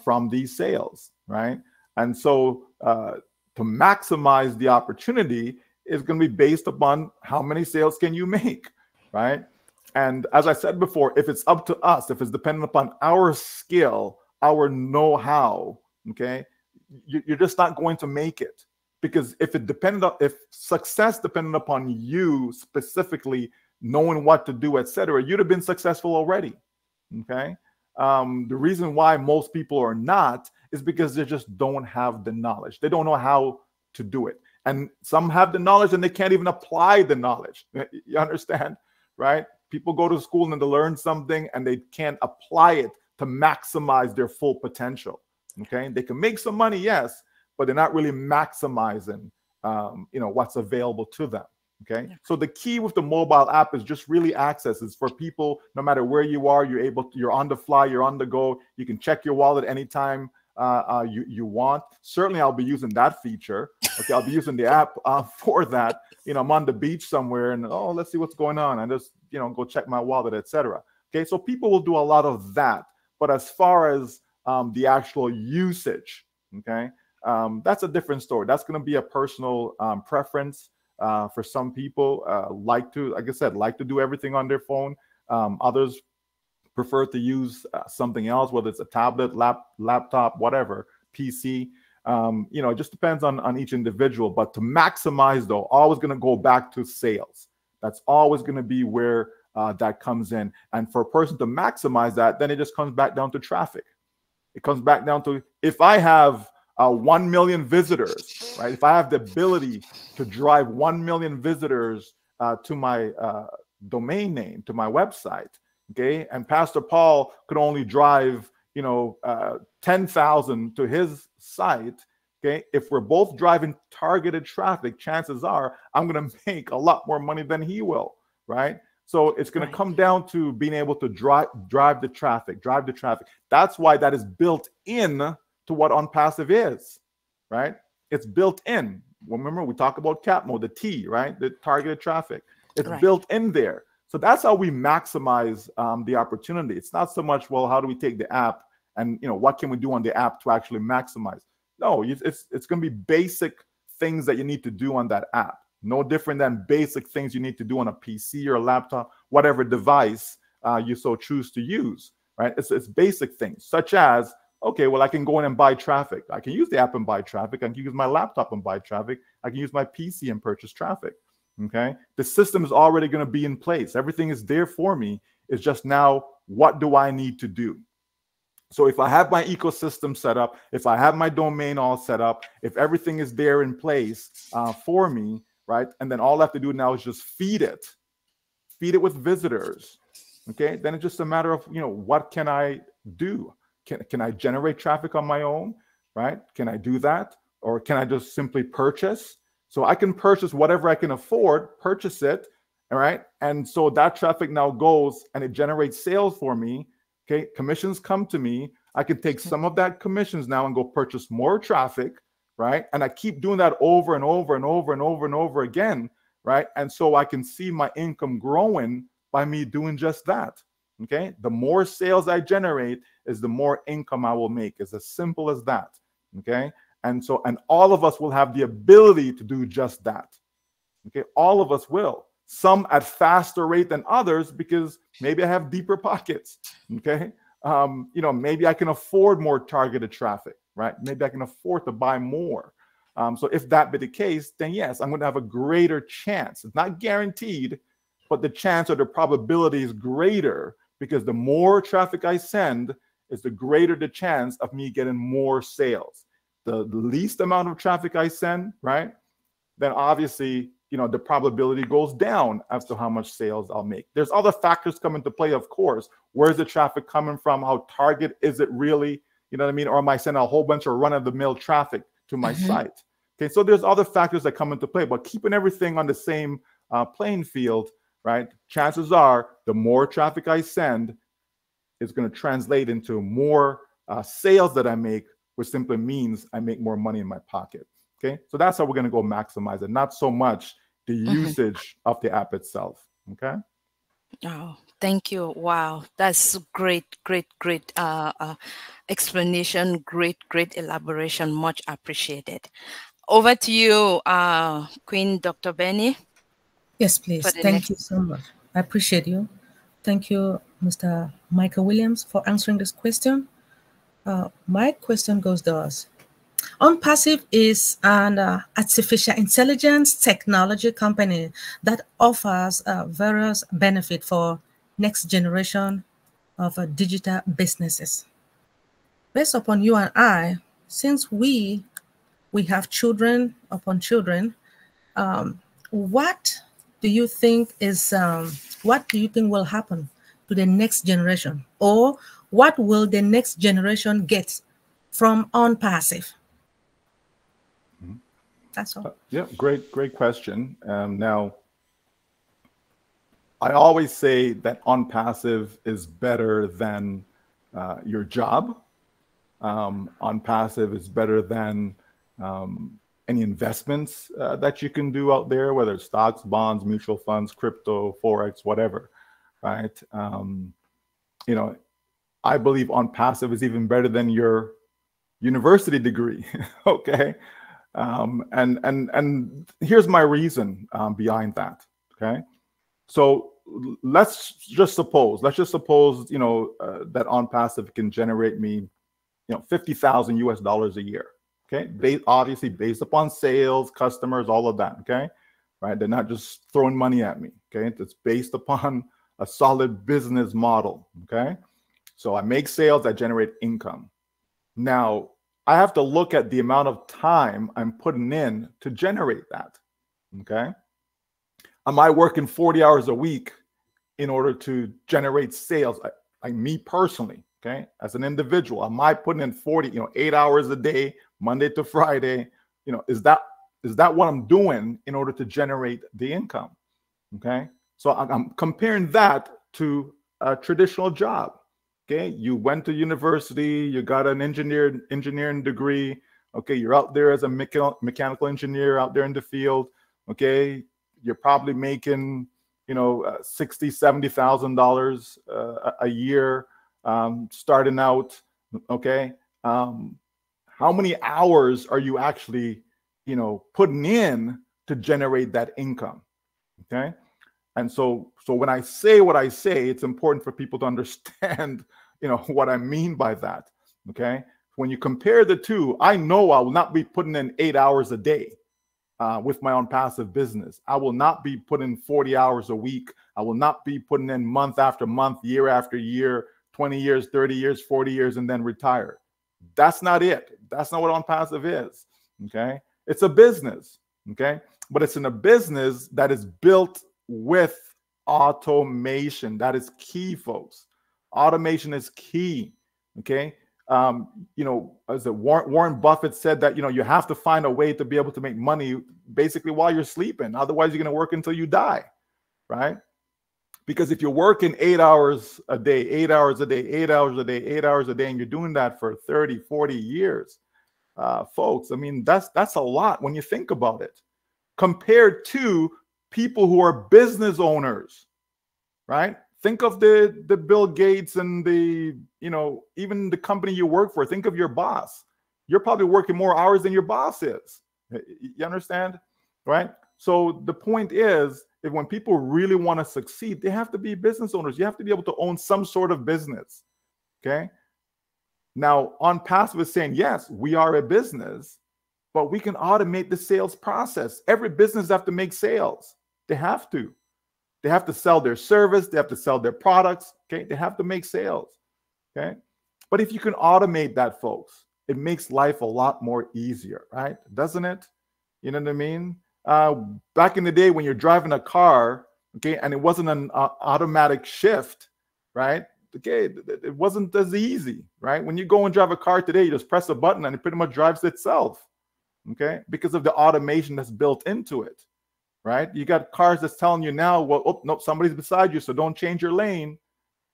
from these sales, right? And so to maximize the opportunity is going to be based upon how many sales can you make, right? And as I said before, if it's up to us, if it's dependent upon our skill, our know-how, okay, you're just not going to make it. Because if success depended upon you specifically knowing what to do, etc., you'd have been successful already. Okay. The reason why most people are not is because they just don't have the knowledge. They don't know how to do it. And some have the knowledge and they can't even apply the knowledge. You understand, right? People go to school and they learn something and they can't apply it to maximize their full potential. Okay. They can make some money, yes, but they're not really maximizing, what's available to them. Okay. Yeah. So the key with the mobile app is just really access. It's for people, no matter where you are, you're on the fly, you're on the go. You can check your wallet anytime you want. Certainly, I'll be using that feature. Okay. I'll be using the app for that. I'm on the beach somewhere and, let's see what's going on. And just, go check my wallet, etc. Okay. So people will do a lot of that. But as far as the actual usage, okay, that's a different story. That's going to be a personal preference for some people. Like to do everything on their phone. Others prefer to use something else, whether it's a tablet, laptop, whatever, PC. It just depends on each individual. But to maximize, though, always going to go back to sales. That's always going to be where that comes in. And for a person to maximize that, then it just comes back down to traffic. It comes back down to, if I have 1 million visitors, right? If I have the ability to drive 1 million visitors to my domain name, to my website, okay, and Pastor Paul could only drive, 10,000 to his site, okay, if we're both driving targeted traffic, chances are I'm going to make a lot more money than he will, right? So it's going to come down to being able to drive the traffic. That's why that is built in to what ONPASSIVE is, right? It's built in. Remember, we talk about CAP mode, the T, right? The targeted traffic. It's built in there. So that's how we maximize the opportunity. It's not so much, well, how do we take the app and, what can we do on the app to actually maximize? No, it's going to be basic things that you need to do on that app. No different than basic things you need to do on a PC or a laptop, whatever device you so choose to use, right? It's basic things, such as, okay, well, I can go in and buy traffic. I can use the app and buy traffic. I can use my laptop and buy traffic. I can use my PC and purchase traffic, okay? The system is already going to be in place. Everything is there for me. It's just now, what do I need to do? So if I have my ecosystem set up, if I have my domain all set up, if everything is there in place for me, right? And then all I have to do now is just feed it with visitors, okay? Then it's just a matter of, what can I do? Can I generate traffic on my own, right? Can I do that? Or can I just simply purchase? So I can purchase whatever I can afford, purchase it, all right? And so that traffic now goes and it generates sales for me, okay? Commissions come to me. I can take some of that commissions now and go purchase more traffic, right? And I keep doing that over and over and over and over and over again, right? And so I can see my income growing by me doing just that, okay? The more sales I generate is the more income I will make. It's as simple as that, okay? And all of us will have the ability to do just that, okay? All of us will. Some at faster rate than others because maybe I have deeper pockets, okay? maybe I can afford more targeted traffic, right? Maybe I can afford to buy more. So if that be the case, then yes, I'm going to have a greater chance. It's not guaranteed, but the chance or the probability is greater, because the more traffic I send is the greater the chance of me getting more sales. The least amount of traffic I send, right, then obviously, the probability goes down as to how much sales I'll make. There's other factors come into play, of course. Where's the traffic coming from? How target is it really? You know what I mean? Or am I sending a whole bunch of run-of-the-mill traffic to my site? Okay, so there's other factors that come into play, but keeping everything on the same playing field, right? Chances are the more traffic I send is going to translate into more sales that I make, which simply means I make more money in my pocket. Okay, so that's how we're going to go maximize it, not so much the usage of the app itself. Okay. Oh, thank you. Wow, that's great explanation. Great elaboration. Much appreciated. Over to you, Queen Dr. Benny. Yes, please. Thank you so much. I appreciate you. Thank you, Mr. Michael Williams, for answering this question. My question goes thus. ONPASSIVE is an artificial intelligence technology company that offers various benefits for next generation of digital businesses. Based upon you and I, since we have children upon children, what do you think will happen to the next generation, or what will the next generation get from ONPASSIVE? That's all. Yeah, great question. Now, I always say that ONPASSIVE is better than your job. ONPASSIVE is better than any investments that you can do out there, whether it's stocks, bonds, mutual funds, crypto, Forex, whatever, right? I believe ONPASSIVE is even better than your university degree, okay? And here's my reason behind that. Okay, so let's just suppose that ONPASSIVE can generate me $50,000 US a year. Okay, obviously based upon sales, customers, all of that. Okay, right? They're not just throwing money at me. Okay, it's based upon a solid business model. Okay, so I make sales, I generate income. Now, I have to look at the amount of time I'm putting in to generate that. Okay. Am I working 40 hours a week in order to generate sales? Like me personally, okay, as an individual, am I putting in 8 hours a day, Monday to Friday? Is that what I'm doing in order to generate the income? Okay. So I'm comparing that to a traditional job. Okay, you went to university, you got an engineering degree. Okay, you're out there as a mechanical engineer out there in the field. Okay, you're probably making $60,000-$70,000 a year starting out. Okay, how many hours are you actually putting in to generate that income? Okay. And so when I say what I say, it's important for people to understand, what I mean by that. Okay. When you compare the two, I know I will not be putting in 8 hours a day with my ONPASSIVE business. I will not be putting 40 hours a week. I will not be putting in month after month, year after year, 20 years, 30 years, 40 years, and then retire. That's not it. That's not what ONPASSIVE is. Okay. It's a business. Okay. But it's in a business that is built with automation. That is key, folks. Automation is key. Okay. As Warren Buffett said that, you have to find a way to be able to make money basically while you're sleeping. Otherwise, you're going to work until you die. Right. Because if you're working 8 hours a day, 8 hours a day, 8 hours a day, 8 hours a day, and you're doing that for 30, 40 years, folks, I mean, that's a lot when you think about it, compared to people who are business owners, right? Think of the Bill Gates and even the company you work for. Think of your boss. You're probably working more hours than your boss is. You understand, right? So the point is, if when people really want to succeed, they have to be business owners. You have to be able to own some sort of business. okay? Now, ONPASSIVE is saying, yes, we are a business, but we can automate the sales process. Every business have to make sales. They have to. They have to sell their service. They have to sell their products, okay? They have to make sales, okay? But if you can automate that, folks, it makes life a lot more easier, right? Doesn't it? You know what I mean? Back in the day when you're driving a car, okay, and it wasn't an automatic shift, right? Okay, it wasn't as easy, right? When you go and drive a car today, you just press a button and it pretty much drives itself, okay? Because of the automation that's built into it, right? You got cars that's telling you now, well, oh, no, somebody's beside you, so don't change your lane.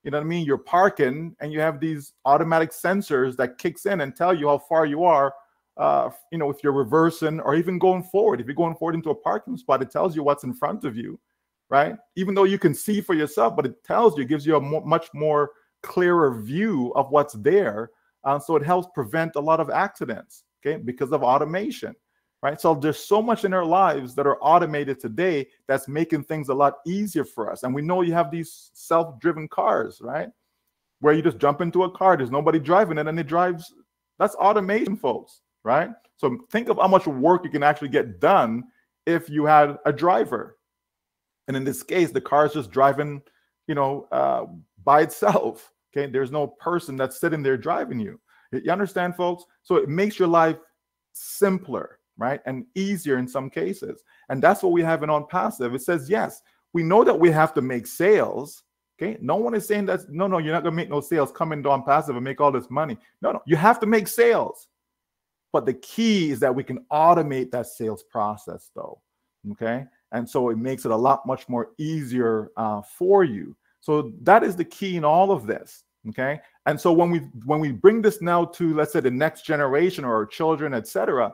You know what I mean? You're parking and you have these automatic sensors that kicks in and tell you how far you are, you know, if you're reversing or even going forward. If you're going forward into a parking spot, it tells you what's in front of you, right? Even though you can see for yourself, but it tells you, it gives you a much more clearer view of what's there. So it helps prevent a lot of accidents, okay, because of automation, right? So there's so much in our lives that are automated today that's making things a lot easier for us. And we know you have these self-driven cars, right? Where you just jump into a car, there's nobody driving it and it drives. That's automation, folks, right? So think of how much work you can actually get done if you had a driver. And in this case, the car is just driving, you know, by itself, okay? There's no person that's sitting there driving you. You understand, folks? So it makes your life simpler, right? And easier in some cases. And that's what we have in ONPASSIVE. It says, yes, we know that we have to make sales, okay? No one is saying that, no, you're not gonna make no sales, come into ONPASSIVE and make all this money. No, you have to make sales. But the key is that we can automate that sales process though, okay? And so it makes it a lot much more easier for you. So that is the key in all of this, okay? And so when we bring this now to, let's say, the next generation or our children, etc.,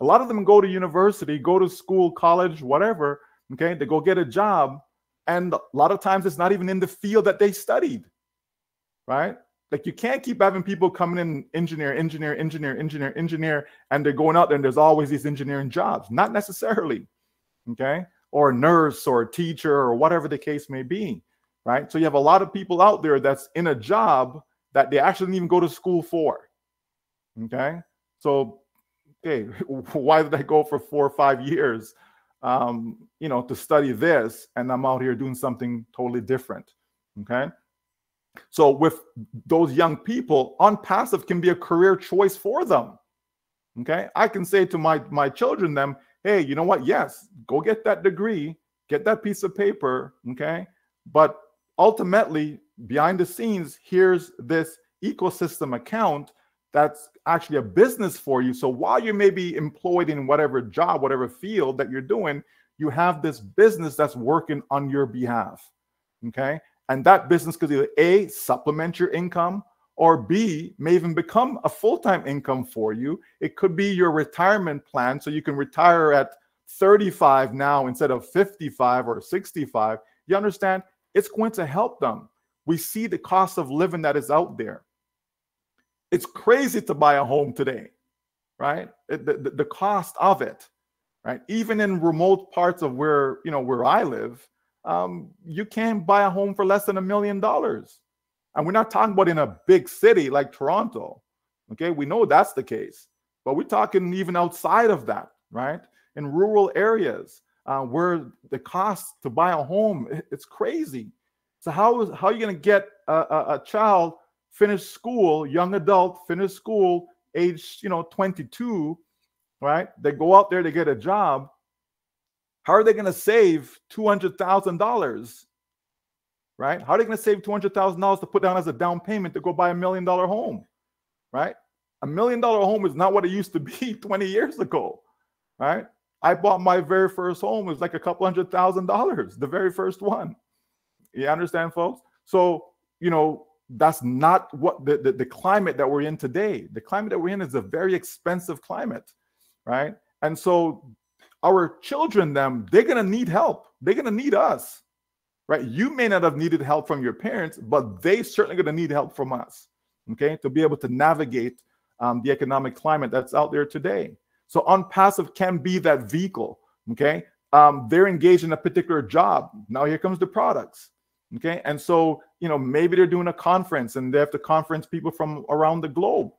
a lot of them go to university, go to school, college, whatever, okay? They go get a job, and a lot of times it's not even in the field that they studied, right? Like you can't keep having people coming in engineer, and they're going out there and there's always these engineering jobs. Not necessarily, okay? Or a nurse or a teacher or whatever the case may be, right? So you have a lot of people out there that's in a job that they actually didn't even go to school for, okay? So, okay, why did I go for 4 or 5 years, you know, to study this, and I'm out here doing something totally different, okay? So with those young people, ONPASSIVE can be a career choice for them, okay? I can say to my children, them, hey, you know what? Yes, go get that degree, get that piece of paper, okay? But ultimately, behind the scenes, here's this ecosystem account that's actually a business for you. So while you may be employed in whatever job, whatever field that you're doing, you have this business that's working on your behalf, okay? And that business could either A, supplement your income, or B, may even become a full-time income for you. It could be your retirement plan, so you can retire at 35 now instead of 55 or 65. You understand? It's going to help them. We see the cost of living that is out there. It's crazy to buy a home today, right? The cost of it, right? Even in remote parts of where I live, you can't buy a home for less than $1 million. And we're not talking about in a big city like Toronto, okay? We know that's the case, but we're talking even outside of that, right? In rural areas where the cost to buy a home, it's crazy. So how are you going to get a child finish school, young adult, finish school, age 22, right? They go out there, they get a job. How are they going to save $200,000? Right? How are they going to save $200,000 to put down as a down payment to go buy $1 million home? Right? $1 million home is not what it used to be 20 years ago. Right? I bought my very first home. It was like a couple $100,000, the very first one. You understand, folks? So, that's not what the climate that we're in today. The climate that we're in is a very expensive climate, right? And so our children, they're going to need help. They're going to need us, right? You may not have needed help from your parents, but they certainly going to need help from us, okay, to be able to navigate the economic climate that's out there today. So ONPASSIVE can be that vehicle, okay? They're engaged in a particular job. Now here comes the products, Okay, and so, you know, maybe they're doing a conference and they have to conference people from around the globe.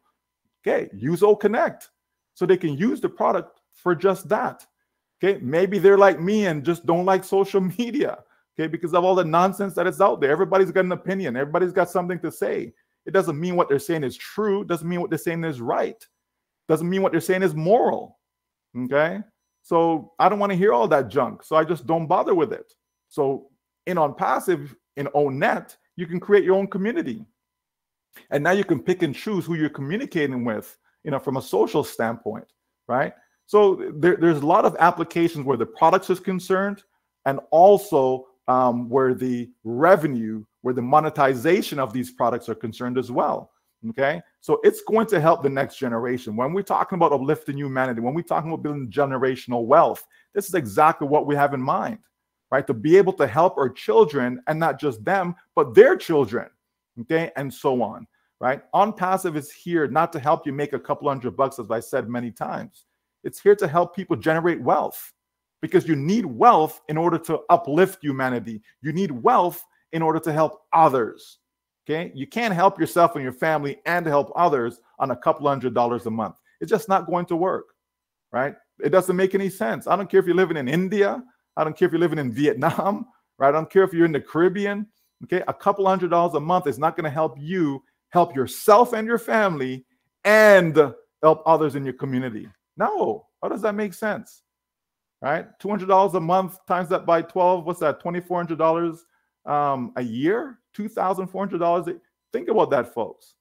Okay, use OConnect so they can use the product for just that. Okay, maybe they're like me and just don't like social media, okay, because of all the nonsense that is out there. Everybody's got an opinion. Everybody's got something to say. It doesn't mean what they're saying is true. Doesn't mean what they're saying is right. Doesn't mean what they're saying is moral. Okay, so I don't want to hear all that junk, so I just don't bother with it. So in ONPASSIVE, in ONNet, you can create your own community. And now you can pick and choose who you're communicating with, you know, from a social standpoint, right? So there's a lot of applications where the products is concerned, and also where the revenue, where the monetization of these products are concerned as well. Okay, so it's going to help the next generation. When we're talking about uplifting humanity, when we're talking about building generational wealth, this is exactly what we have in mind, right? To be able to help our children, and not just them, but their children, okay, and so on, right? ONPASSIVE is here not to help you make a couple $100, as I said many times. It's here to help people generate wealth, because you need wealth in order to uplift humanity. You need wealth in order to help others. Okay, you can't help yourself and your family and help others on a couple $100 a month. It's just not going to work, right? It doesn't make any sense. I don't care if you're living in India. I don't care if you're living in Vietnam, right? I don't care if you're in the Caribbean. Okay, a couple $100 a month is not going to help you help yourself and your family and help others in your community. No, how does that make sense? Right? $200 a month times that by 12, what's that? $2,400 a year, $2,400. Think about that, folks.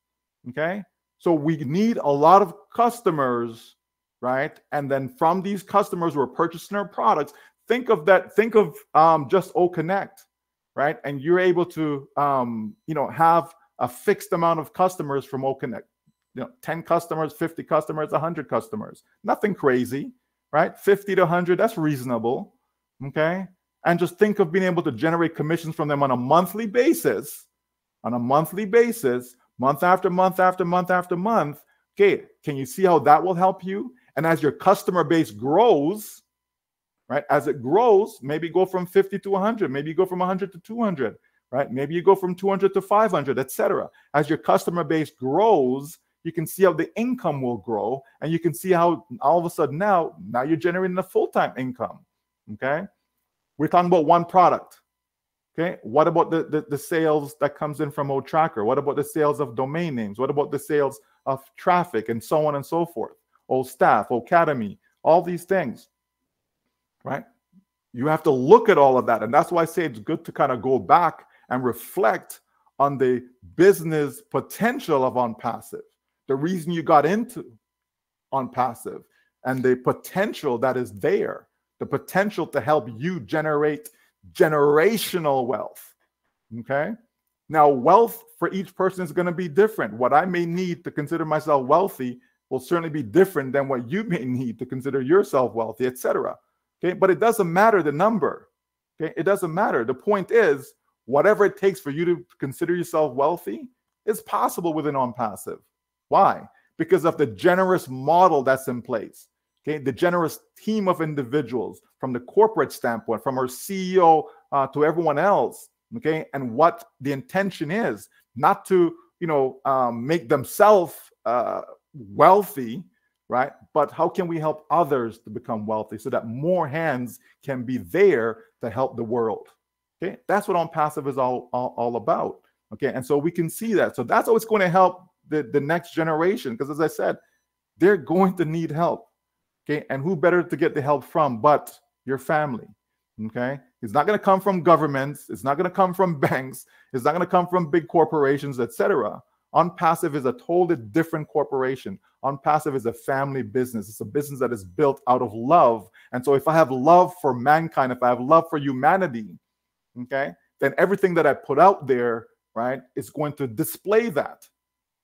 Okay, so we need a lot of customers, right? And then from these customers who are purchasing our products, think of that. Think of just OConnect, right? And you're able to you know, have a fixed amount of customers from OConnect. You know, 10 customers, 50 customers, 100 customers. Nothing crazy, right? 50 to 100, that's reasonable. Okay. And just think of being able to generate commissions from them on a monthly basis, month after month after month after month. Okay, can you see how that will help you? And as your customer base grows, right, as it grows, maybe go from 50 to 100, maybe you go from 100 to 200, right? Maybe you go from 200 to 500, etc. As your customer base grows, you can see how the income will grow, and you can see how all of a sudden now you're generating a full-time income. Okay, we're talking about one product. Okay, what about the sales that comes in from OTracker? What about the sales of domain names? What about the sales of traffic, and so on and so forth? Staff, Academy, all these things, right? You have to look at all of that, and that's why I say it's good to kind of go back and reflect on the business potential of ONPASSIVE, the reason you got into ONPASSIVE, and the potential that is there, the potential to help you generate generational wealth. Okay, now wealth for each person is going to be different. What I may need to consider myself wealthy will certainly be different than what you may need to consider yourself wealthy, etc. Okay, but it doesn't matter the number. Okay, it doesn't matter. The point is, whatever it takes for you to consider yourself wealthy is possible within ONPASSIVE. Why? Because of the generous model that's in place. Okay, the generous team of individuals, from the corporate standpoint, from our CEO to everyone else. Okay, and what the intention is not to, you know, make themselves wealthy, right? But how can we help others to become wealthy so that more hands can be there to help the world? Okay, that's what ONPASSIVE is all about. Okay, and so we can see that. So that's always going to help the next generation, because as I said, they're going to need help. Okay, and who better to get the help from but your family? Okay, it's not going to come from governments, it's not going to come from banks, it's not going to come from big corporations, etc. ONPASSIVE is a totally different corporation. ONPASSIVE is a family business. It's a business that is built out of love. And so if I have love for mankind, if I have love for humanity, okay, then everything that I put out there, right, is going to display that,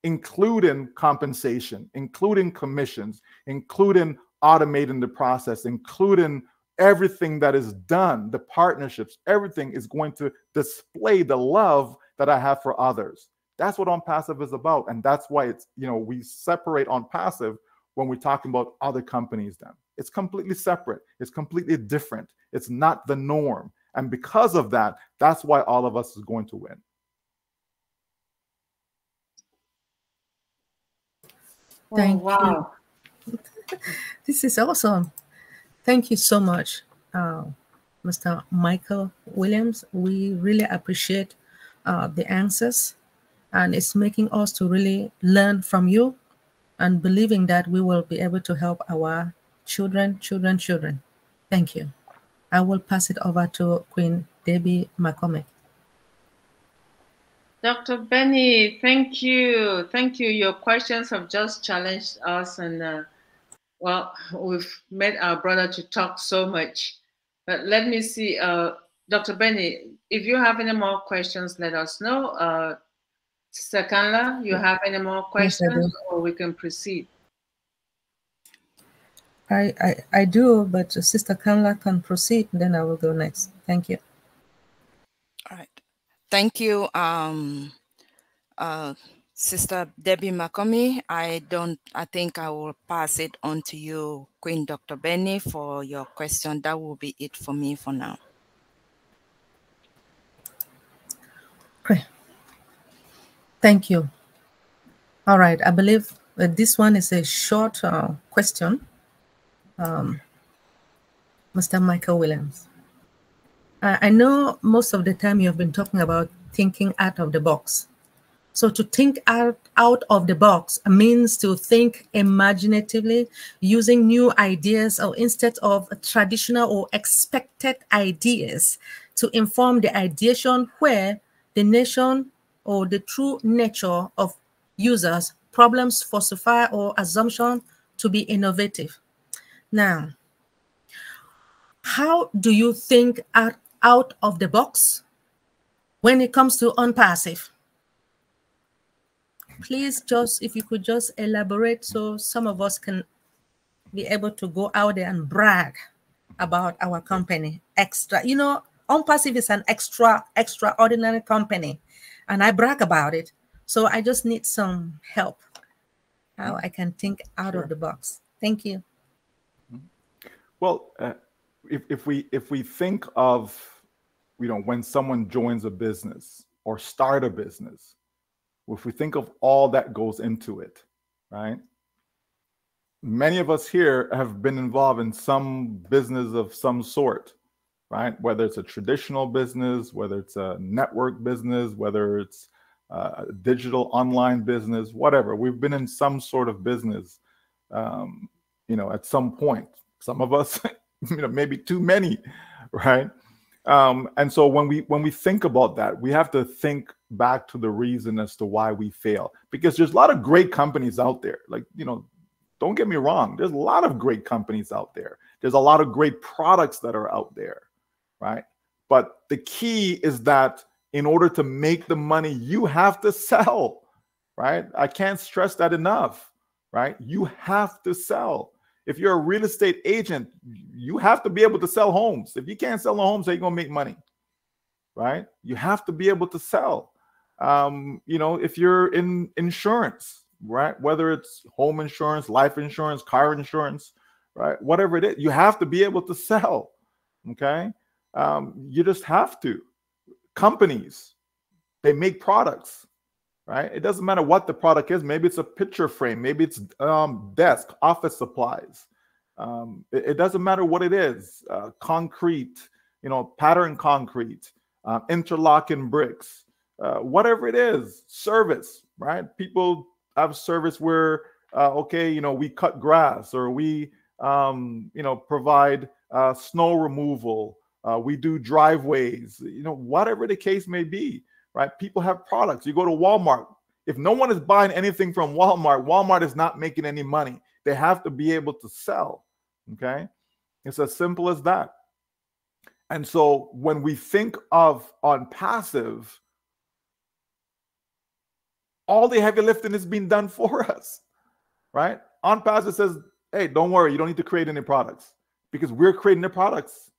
including compensation, including commissions, including automating the process, including everything that is done, the partnerships, everything is going to display the love that I have for others. That's what ONPASSIVE is about. And that's why it's, you know, we separate ONPASSIVE when we're talking about other companies then. It's completely separate. It's completely different. It's not the norm. And because of that, that's why all of us is going to win. Thank wow. you. This is awesome. Thank you so much, Mr. Michael Williams. We really appreciate the answers, and it's making us to really learn from you and believing that we will be able to help our children. Thank you. I will pass it over to Queen Debbie McCormick. Dr. Benny, thank you. Thank you. Your questions have just challenged us, and well, we've made our brother to talk so much. But let me see, Dr. Benny, if you have any more questions, let us know. Sister Kanla, you have any more questions, yes, or we can proceed? I do, but Sister Kanla can proceed, then I will go next. Thank you. All right. Thank you, Sister Debbie McCormick. I think I will pass it on to you, Queen Dr. Benny, for your question. That will be it for me for now. Okay. Thank you. All right. I believe this one is a short question. Mr. Michael Williams. I know most of the time you have been talking about thinking out of the box. So to think out of the box means to think imaginatively, using new ideas, or instead of traditional or expected ideas to inform the ideation where the nation or the true nature of users' problems falsify or assumption to be innovative. Now, how do you think out of the box when it comes to ONPASSIVE? Please, just if you could just elaborate so some of us can be able to go out there and brag about our company. Extra, you know, ONPASSIVE is an extraordinary company, and I brag about it. So I just need some help how I can think out of the box. Thank you. Well, if we think of, you know, when someone joins a business or start a business, if we think of all that goes into it, right? Many of us here have been involved in some business of some sort, right? Whether it's a traditional business, whether it's a network business, whether it's a digital online business, whatever. We've been in some sort of business, you know, at some point. Some of us, you know, maybe too many, right? And so when we think about that, we have to think back to the reason as to why we fail, because there's a lot of great companies out there. Like, you know, don't get me wrong. There's a lot of great companies out there. There's a lot of great products that are out there, right? But the key is that in order to make the money, you have to sell, right? I can't stress that enough, right? You have to sell. If you're a real estate agent, you have to be able to sell homes. If you can't sell the homes, how are you going to make money, right? You have to be able to sell. You know, if you're in insurance, right? Whether it's home insurance, life insurance, car insurance, right? Whatever it is, you have to be able to sell, okay? You just have to. Companies, they make products, right? It doesn't matter what the product is. Maybe it's a picture frame. Maybe it's desk, office supplies. It doesn't matter what it is. Concrete, you know, pattern concrete, interlocking bricks, whatever it is, service, right? People have service where, okay, you know, we cut grass, or we, you know, provide snow removal. We do driveways, you know, whatever the case may be, right? People have products. You go to Walmart. If no one is buying anything from Walmart, Walmart is not making any money. They have to be able to sell, okay? It's as simple as that. And so when we think of ONPASSIVE, all the heavy lifting is being done for us, right? ONPASSIVE says, hey, don't worry, you don't need to create any products, because we're creating the products,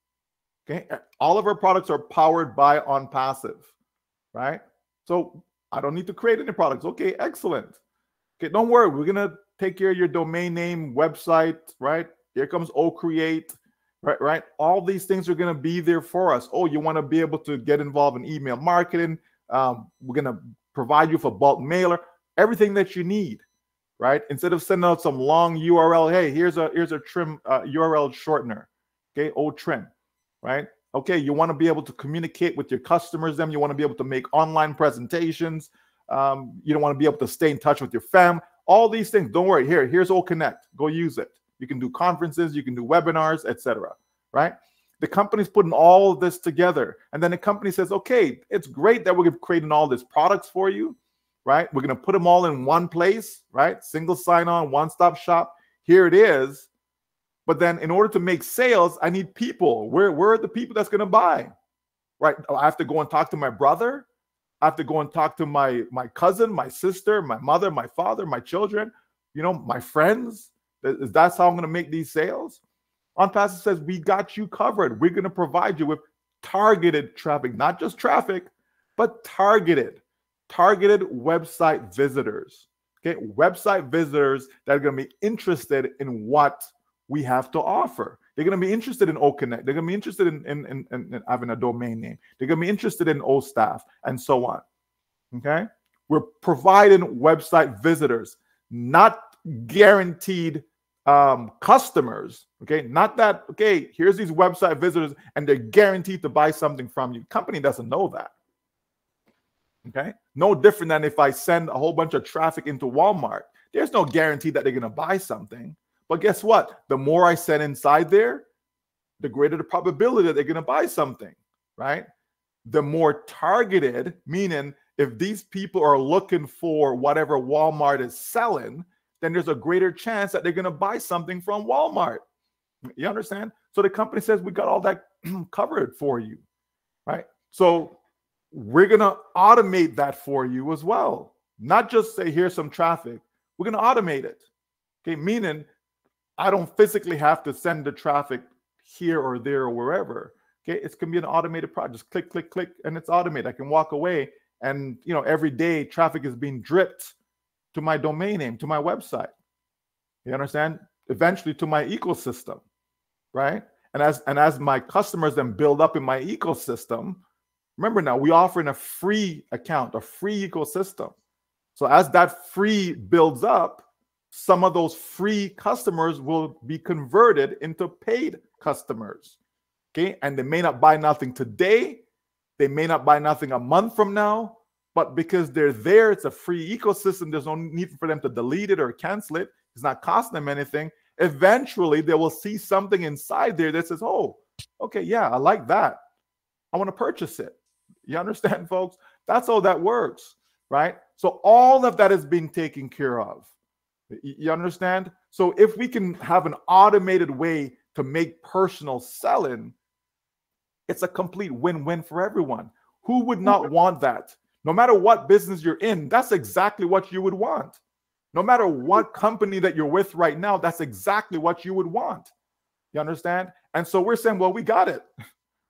okay? All of our products are powered by ONPASSIVE, right? So I don't need to create any products. Okay, excellent. Okay, don't worry, we're gonna take care of your domain name, website, right? Here comes OCreate. right? All these things are going to be there for us. Oh, you want to be able to get involved in email marketing. We're going to provide you with a bulk mailer, everything that you need, right? Instead of sending out some long URL, hey, here's a trim URL shortener, okay, old trim, right? Okay, you want to be able to communicate with your customers, you want to be able to make online presentations. You don't want to be able to stay in touch with your fam. All these things, don't worry. Here's OConnect. Go use it. You can do conferences, you can do webinars, etc. Right? The company's putting all of this together, and then the company says, okay, it's great that we're creating all these products for you, right? We're going to put them all in one place, right? Single sign-on, one-stop shop. Here it is. But then in order to make sales, I need people. Where are the people that's going to buy? Right? I have to go and talk to my brother. I have to go and talk to my cousin, my sister, my mother, my father, my children, my friends. That's how I'm going to make these sales. ONPASSIVE says, we got you covered. We're going to provide you with targeted traffic, not just traffic, but targeted website visitors. Okay, website visitors that are going to be interested in what we have to offer. They're going to be interested in OConnect. They're going to be interested in having a domain name. They're going to be interested in OStaff and so on. Okay, we're providing website visitors, not guaranteed customers. Okay, not that, okay, here's these website visitors and they're guaranteed to buy something from you. Company doesn't know that. Okay, no different than if I send a whole bunch of traffic into Walmart. There's no guarantee that they're going to buy something. But guess what? The more I send inside there, the greater the probability that they're going to buy something, right? The more targeted, meaning if these people are looking for whatever Walmart is selling, then there's a greater chance that they're going to buy something from Walmart. You understand? So the company says, we got all that covered for you, right? So we're going to automate that for you as well. Not just say, here's some traffic. We're going to automate it. Okay, meaning I don't physically have to send the traffic here or there or wherever. Okay, it's going to be an automated process. Just click, click, click, and it's automated. I can walk away, and every day traffic is being dripped to my domain name, to my website. You understand? Eventually to my ecosystem, right? And as my customers then build up in my ecosystem, remember now we offer in a free account, a free ecosystem. So as that free builds up, some of those free customers will be converted into paid customers. Okay, and they may not buy nothing today, they may not buy nothing a month from now, but because they're there, it's a free ecosystem, there's no need for them to delete it or cancel it. It's not costing them anything. Eventually, they will see something inside there that says, oh, okay, yeah, I like that. I want to purchase it. You understand, folks? That's how that works, right? So all of that is being taken care of. You understand? So if we can have an automated way to make personal selling, it's a complete win-win for everyone. Who would not want that? No matter what business you're in, that's exactly what you would want. No matter what company that you're with right now, that's exactly what you would want. You understand? And so we're saying, well, we got it,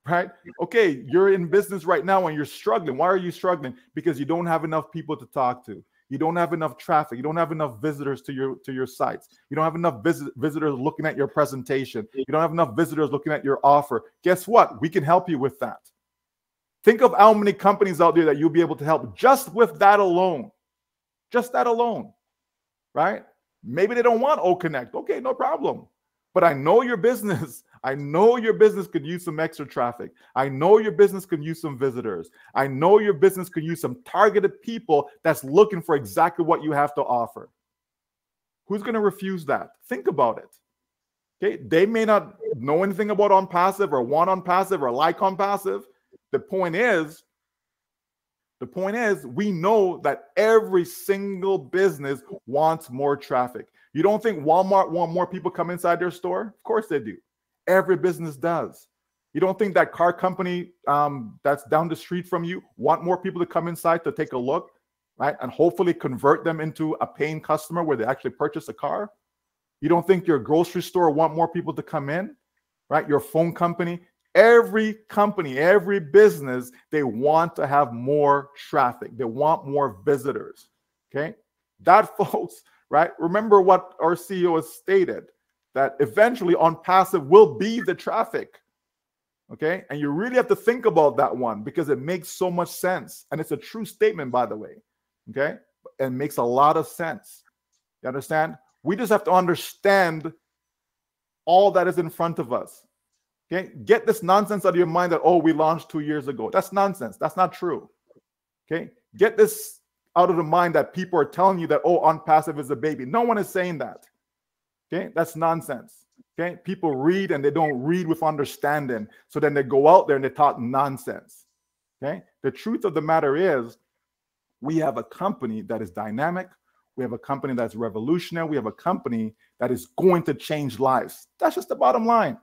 right? Okay, you're in business right now and you're struggling. Why are you struggling? Because you don't have enough people to talk to. You don't have enough traffic. You don't have enough visitors to your sites. You don't have enough visitors looking at your presentation. You don't have enough visitors looking at your offer. Guess what? We can help you with that. Think of how many companies out there that you'll be able to help just with that alone. Just that alone, right? Maybe they don't want OConnect. Okay, no problem. But I know your business. I know your business could use some extra traffic. I know your business could use some visitors. I know your business could use some targeted people that's looking for exactly what you have to offer. Who's going to refuse that? Think about it. Okay, they may not know anything about ONPASSIVE or want ONPASSIVE or like ONPASSIVE. The point is, we know that every single business wants more traffic. You don't think Walmart want more people come inside their store? Of course they do. Every business does. You don't think that car company that's down the street from you want more people to come inside to take a look, right? And hopefully convert them into a paying customer where they actually purchase a car? You don't think your grocery store want more people to come in, right? Your phone company? Every company, every business, they want to have more traffic. They want more visitors, okay? That, folks, right? Remember what our CEO has stated. that eventually ONPASSIVE will be the traffic. Okay, and you really have to think about that one because it makes so much sense. And it's a true statement, by the way. Okay, and makes a lot of sense. You understand? We just have to understand all that is in front of us. Okay, get this nonsense out of your mind that, oh, we launched 2 years ago. That's nonsense. That's not true. Okay, get this out of the mind that people are telling you that, oh, ONPASSIVE is a baby. No one is saying that. Okay, that's nonsense. Okay, people read and they don't read with understanding. So then they go out there and they talk nonsense. Okay, the truth of the matter is we have a company that is dynamic. We have a company that's revolutionary. We have a company that is going to change lives. That's just the bottom line.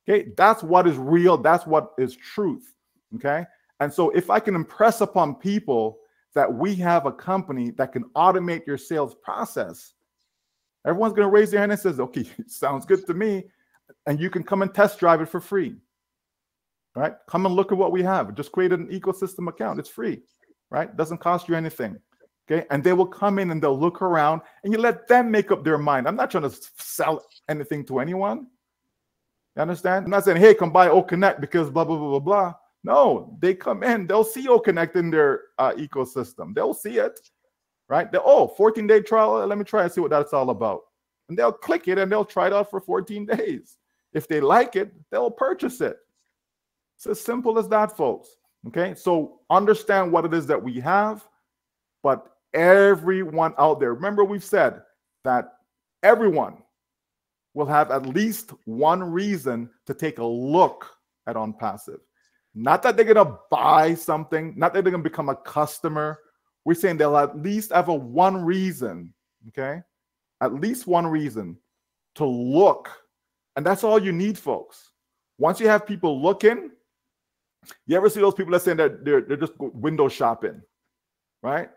Okay, that's what is real. That's what is truth. Okay, and so if I can impress upon people that we have a company that can automate your sales process, everyone's going to raise their hand and says, okay, sounds good to me. And you can come and test drive it for free. Right? Come and look at what we have. Just create an ecosystem account. It's free. Right? Doesn't cost you anything. Okay? And they will come in and they'll look around and you let them make up their mind. I'm not trying to sell anything to anyone. You understand? I'm not saying, hey, come buy OConnect because blah, blah, blah, blah, blah. No, they come in. They'll see OConnect in their ecosystem. They'll see it. Right? Oh, 14-day trial. Let me try and see what that's all about. And they'll click it and they'll try it out for 14 days. If they like it, they'll purchase it. It's as simple as that, folks. Okay? So understand what it is that we have, but everyone out there, remember we've said that everyone will have at least one reason to take a look at ONPASSIVE. Not that they're going to buy something, not that they're going to become a customer. We're saying they'll at least have one reason, okay? At least one reason to look. And that's all you need, folks. Once you have people looking, you ever see those people that say that they're just window shopping, right?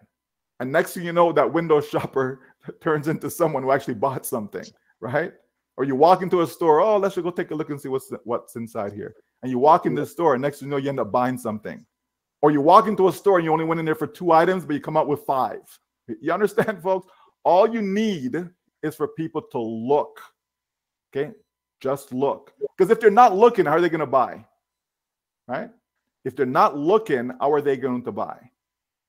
And next thing you know, that window shopper turns into someone who actually bought something, right? Or you walk into a store, oh, let's go take a look and see what's inside here. And you walk in the store, and next thing you know, you end up buying something. Or you walk into a store and you only went in there for 2 items, but you come out with 5. You understand, folks? All you need is for people to look. Okay? Just look. Because if they're not looking, how are they going to buy? Right? If they're not looking, how are they going to buy?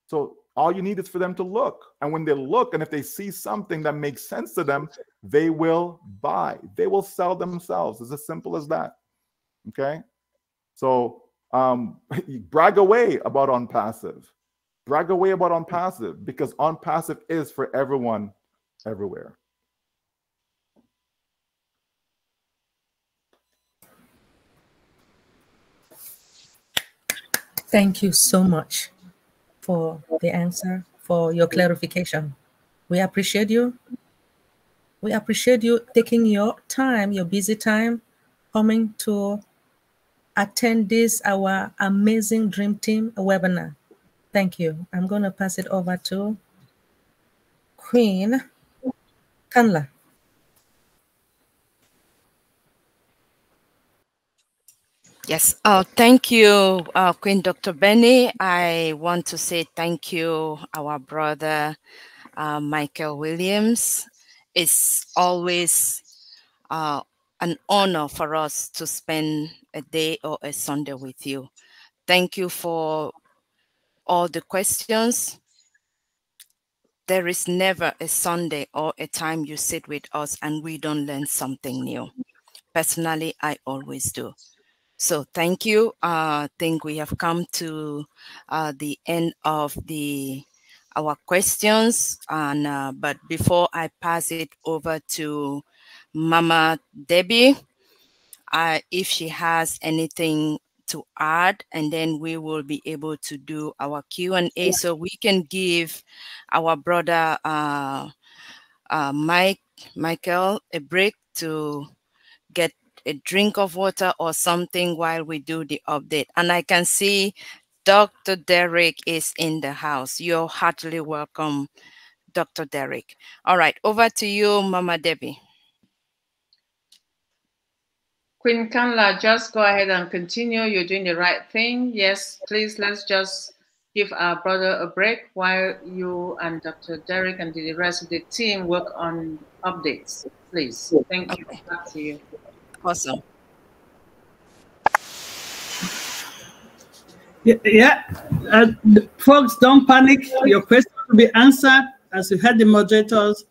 So all you need is for them to look. And when they look, and if they see something that makes sense to them, they will buy. They will sell themselves. It's as simple as that. Okay? So brag away about ONPASSIVE. Brag away about ONPASSIVE because ONPASSIVE is for everyone, everywhere. Thank you so much for the answer, for your clarification. We appreciate you. We appreciate you taking your time, your busy time, coming to attend this, our amazing Dream Team webinar. Thank you. I'm going to pass it over to Queen Kanla. Yes, thank you, Queen Dr. Benny. I want to say thank you, our brother, Michael Williams. It's always an honor for us to spend a day or a Sunday with you. Thank you for all the questions. There is never a Sunday or a time you sit with us and we don't learn something new. Personally, I always do. So thank you. I think we have come to the end of our questions. And but before I pass it over to Mama Debbie, if she has anything to add, and then we will be able to do our Q&A, so we can give our brother Michael a break to get a drink of water or something while we do the update. And I can see Dr. Derek is in the house. You're heartily welcome, Dr. Derek. All right, over to you, Mama Debbie. Queen Kanla, just go ahead and continue. You're doing the right thing. Yes, please, let's just give our brother a break while you and Dr. Derek and the rest of the team work on updates, please. Thank you. Back to you. Awesome. Yeah. Folks, don't panic. Your question will be answered as you heard the moderators.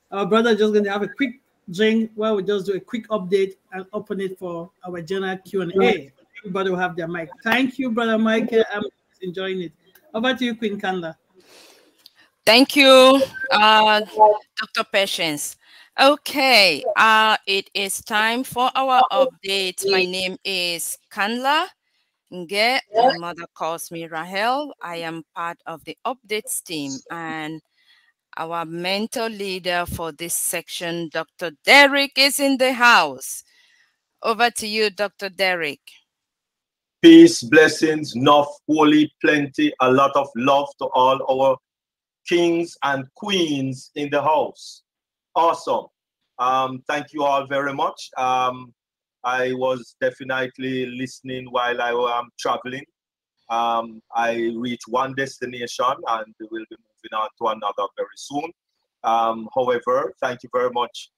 Our brother just going to have a quick drink where we just do a quick update and open it for our general Q&A. Everybody will have their mic. Thank you, Brother Michael. I'm enjoying it. Over to you, Queen Kanda. Thank you, Dr. Patience. Okay, it is time for our update. My name is Kanla Nge. My mother calls me Rahel. I am part of the updates team, and our mentor leader for this section, Dr. Derek, is in the house. Over to you, Dr. Derek. Peace, blessings, enough, holy, plenty, a lot of love to all our kings and queens in the house. Awesome. Thank you all very much. I was definitely listening while I am traveling. I reached one destination and we will be moving on to another very soon. However, thank you very much,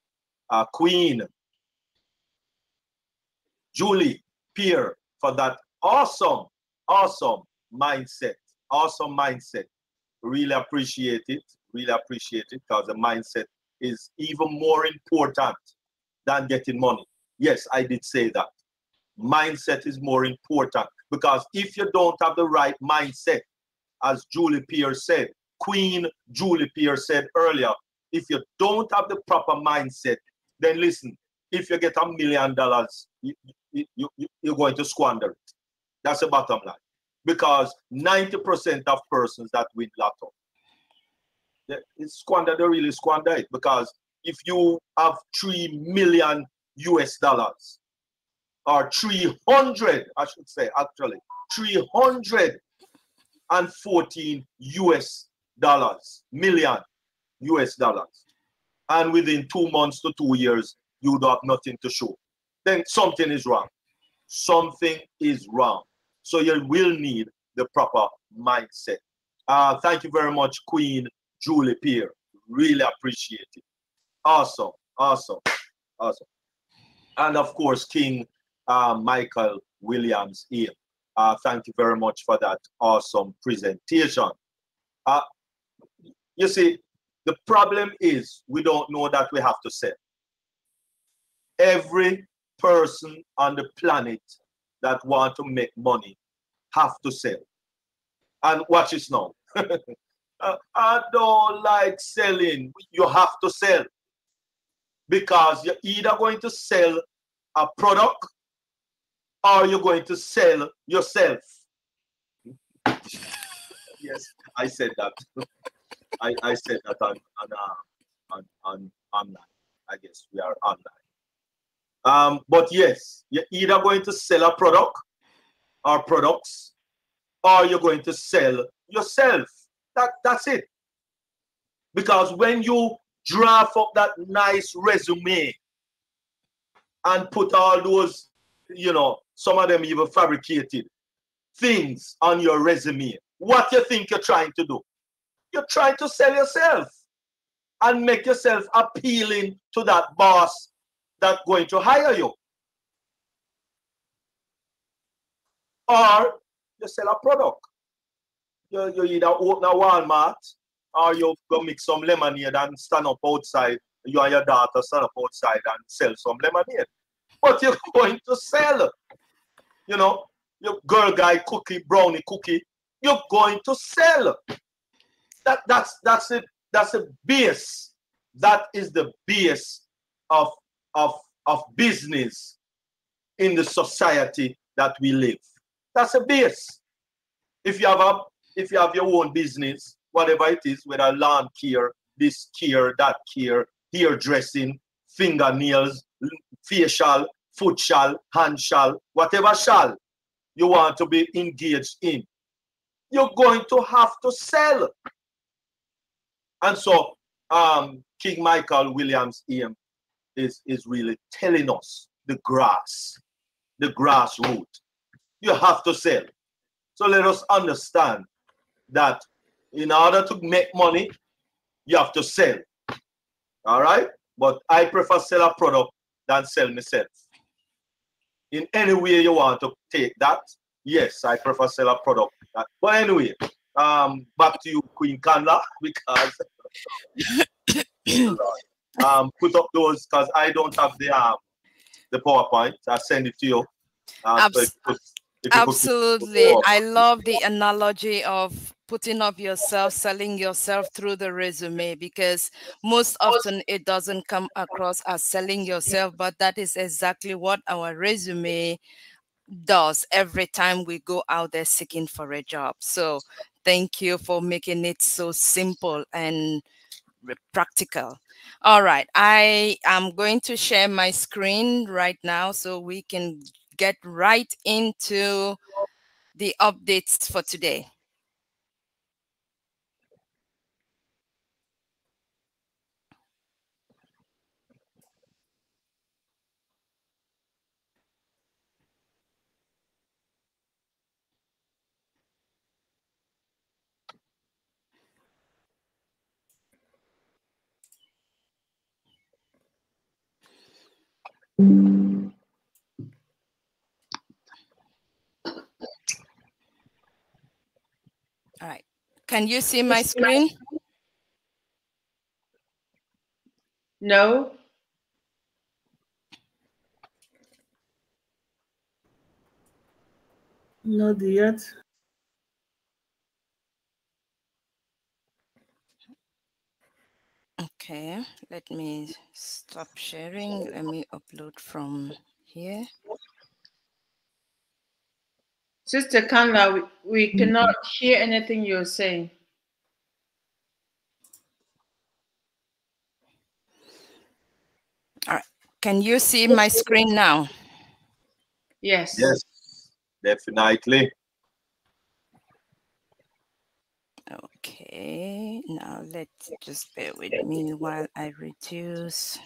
Queen Julie Pierre, for that awesome mindset. Awesome mindset. Really appreciate it. Really appreciate it, because the mindset is even more important than getting money. Yes, I did say that. Mindset is more important, because if you don't have the right mindset, as Julie Pierce said, Queen Julie Pierce said earlier, if you don't have the proper mindset, then listen, if you get $1 million, you're going to squander it. That's the bottom line. Because 90% of persons that win lotto, they really squander it. Because if you have $3 million US, or 300, I should say, actually, 314 US million US dollars, and within 2 months to 2 years, you would have nothing to show, then something is wrong. Something is wrong. So you will need the proper mindset. Thank you very much, Queen Julie Pierre. Really appreciate it. Awesome, awesome, awesome. And of course, King Michael Williams here. Thank you very much for that awesome presentation. You see, the problem is we don't know that we have to sell. Every person on the planet that want to make money have to sell. And watch this now. I don't like selling. You have to sell, because you're either going to sell a product or you're going to sell yourself. Yes, I said that. I said that on online. I guess we are online. But yes, you're either going to sell a product or products, or you're going to sell yourself. That's it. Because when you draft up that nice resume and put all those, you know, some of them even fabricated things on your resume, what you think you're trying to do? You're trying to sell yourself and make yourself appealing to that boss that's going to hire you. Or you sell a product. You either open a Walmart, or you go mix some lemonade and stand up outside. You and your daughter stand up outside and sell some lemonade. But you're going to sell. You know, your girl guy cookie, brownie cookie, you're going to sell. That's it. That's the base. That is the base of business in the society that we live. That's a base. If you have your own business, whatever it is, whether lawn care, this care, that care, hairdressing, fingernails, facial, foot shal, hand shal, whatever shal you want to be engaged in, you're going to have to sell. And so King Michael Williams EM is really telling us the grassroots. You have to sell. So let us understand that in order to make money, you have to sell. All right? But I prefer sell a product than sell myself. In any way you want to take that, yes, I prefer sell a product. But anyway, back to you, Queen Kandla, because put up those, because I don't have the PowerPoint. I'll send it to you. Absolutely. I love the analogy of putting up yourself, selling yourself through the resume, because most often it doesn't come across as selling yourself, but that is exactly what our resume does every time we go out there seeking for a job. So thank you for making it so simple and practical. All right, I am going to share my screen right now so we can get right into the updates for today. All right, can you see my screen? No. Not yet. Okay, let me stop sharing. Let me upload from here. Sister Kandla, we cannot hear anything you're saying. All right, can you see my screen now? Yes. Yes, definitely. Okay, now let's just bear with me while I reduce.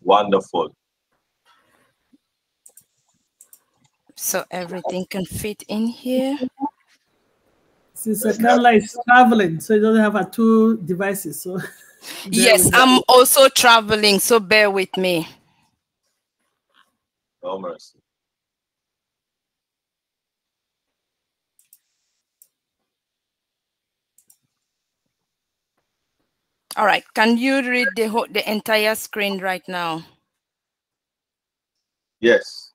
Wonderful. So everything can fit in here. Sister Kandla is traveling, so he doesn't have two devices. So yes, I'm also traveling, so bear with me. No mercy. All right, can you read the entire screen right now? Yes,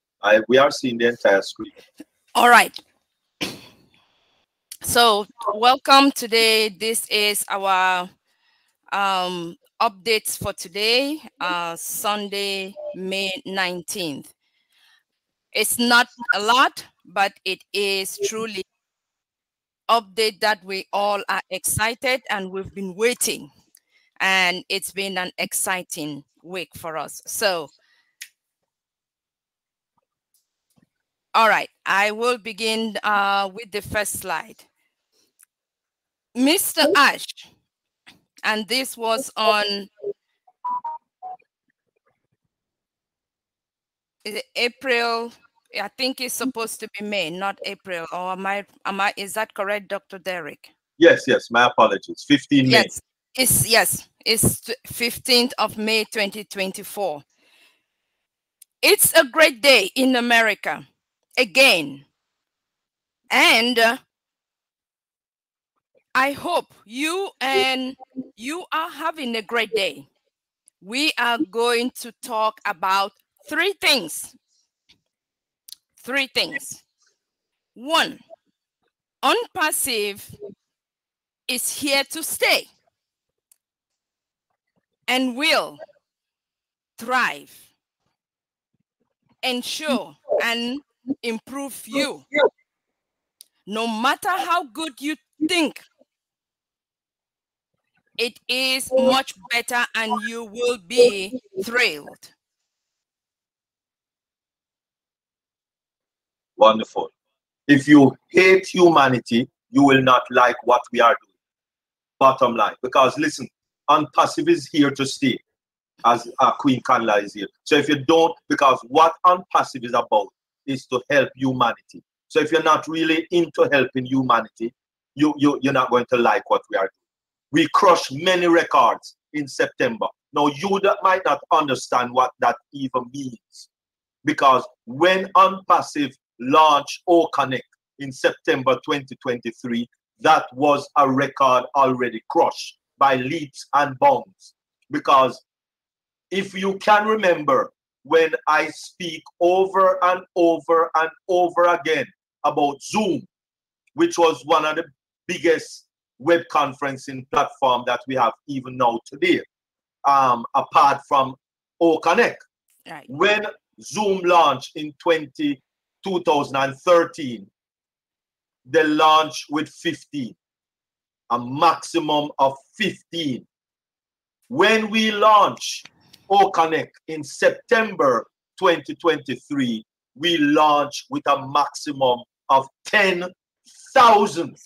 we are seeing the entire screen. All right. So welcome today. This is our updates for today, Sunday, May 19th. It's not a lot, but it is truly update that we all are excited and we've been waiting. And it's been an exciting week for us. So, all right, I will begin with the first slide. Mr. Ash, and this was on April, I think it's supposed to be May, not April. Or is that correct, Dr. Derek? Yes, my apologies. 15 May. Yes, it's 15th of May 2024. It's a great day in America again. And I hope you are having a great day. We are going to talk about three things. One, ONPASSIVE is here to stay and will thrive, ensure, and improve you. No matter how good you think, it is much better and you will be thrilled. Wonderful. If you hate humanity, you will not like what we are doing. Bottom line. Because listen, ONPASSIVE is here to stay, as Queen Kandla is here. So if you don't, because what ONPASSIVE is about is to help humanity. So if you're not really into helping humanity, you're not going to like what we are doing. We crushed many records in September. Now, you that might not understand what that even means, because when ONPASSIVE launched OConnect in September 2023, that was a record already crushed by leaps and bounds. Because if you can remember, when I speak over and over and over again about Zoom, which was one of the biggest web conferencing platform that we have even now today, apart from OConnect. Right. When Zoom launched in 2013, they launched with 15, a maximum of 15. When we launched OConnect in September 2023, we launched with a maximum of 10,000.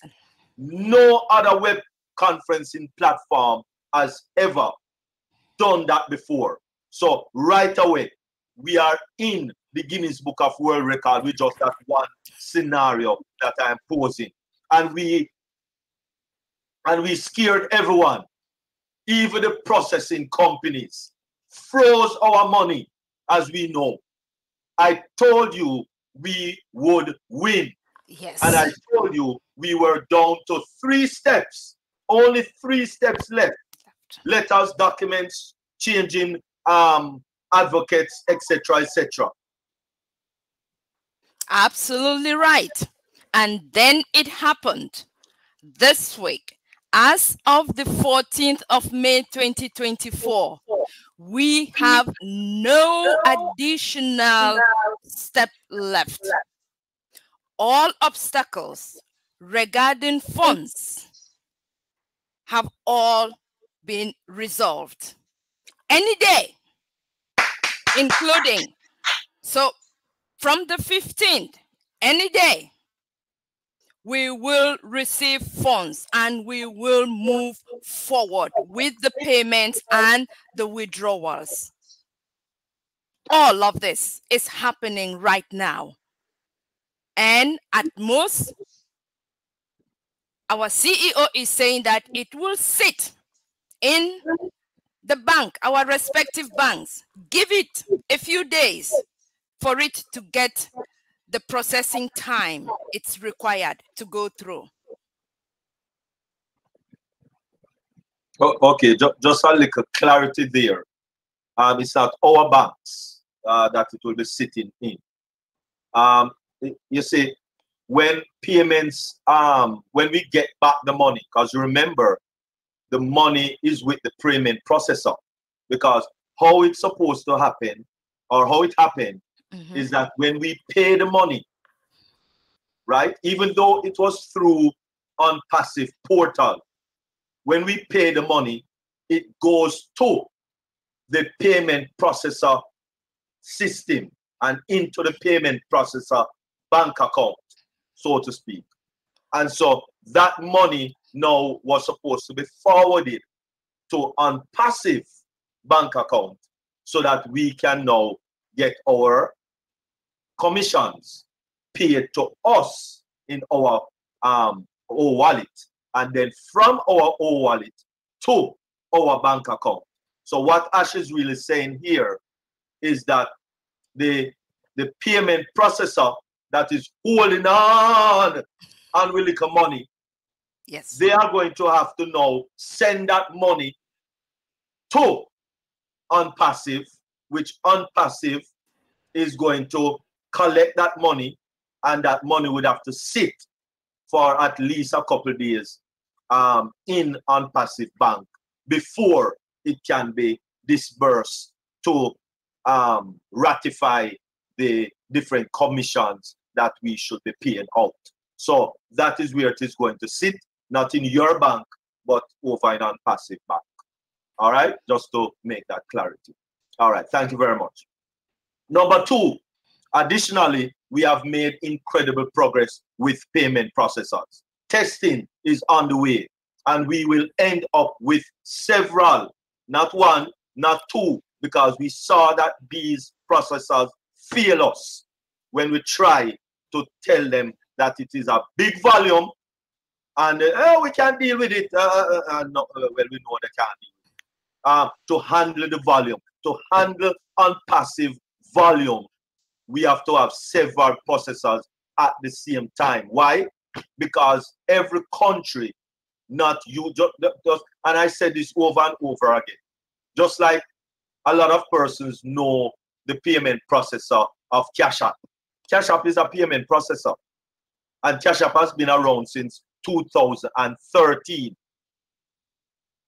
No other web conferencing platform has ever done that before. So right away, we are in the Guinness Book of World Record with just that one scenario that I am posing. And we scared everyone. Even the processing companies froze our money, as we know. I told you we would win. Yes. And I told you we were down to 3 steps, only 3 steps left. Letters, documents, changing advocates, etc., etc. Absolutely right. And then it happened this week. As of the 14th of May 2024, we have no additional step left. All obstacles regarding funds have all been resolved. Any day, including, so from the 15th, any day, we will receive funds and we will move forward with the payments and the withdrawals. All of this is happening right now. And at most, our CEO is saying that it will sit in the bank, our respective banks. Give it a few days for it to get the processing time it's required to go through. Okay, just a little clarity there. It's not our banks that it will be sitting in. You see, when payments, when we get back the money, because you remember, the money is with the payment processor, because how it's supposed to happen, or how it happened, is that when we pay the money, right, even though it was through ONPASSIVE portal, when we pay the money, it goes to the payment processor system and into the payment processor bank account, so to speak. And so that money now was supposed to be forwarded to ONPASSIVE bank account so that we can now get our commissions paid to us in our wallet, and then from our wallet to our bank account. So what Ash is really saying here is that the payment processor that is holding on with little money, yes, they are going to have to now send that money to ONPASSIVE, which ONPASSIVE is going to collect that money, and that money would have to sit for at least a couple of days in ONPASSIVE bank before it can be disbursed to ratify the different commissions that we should be paying out. So that is where it is going to sit, not in your bank, but over in ONPASSIVE bank. All right, just to make that clarity. All right, thank you very much. Number 2, additionally, we have made incredible progress with payment processors. Testing is on the way, and we will end up with several, not 1, not 2, because we saw that these processors fail us when we try to tell them that it is a big volume and we can deal with it. No, well, we know they can't deal with it. To handle the volume, to handle ONPASSIVE volume, we have to have several processors at the same time. Why? Because every country, not you, just, and I said this over and over again, just like a lot of persons know the payment processor of Cash App. Cash App is a payment processor, and Cash App has been around since 2013,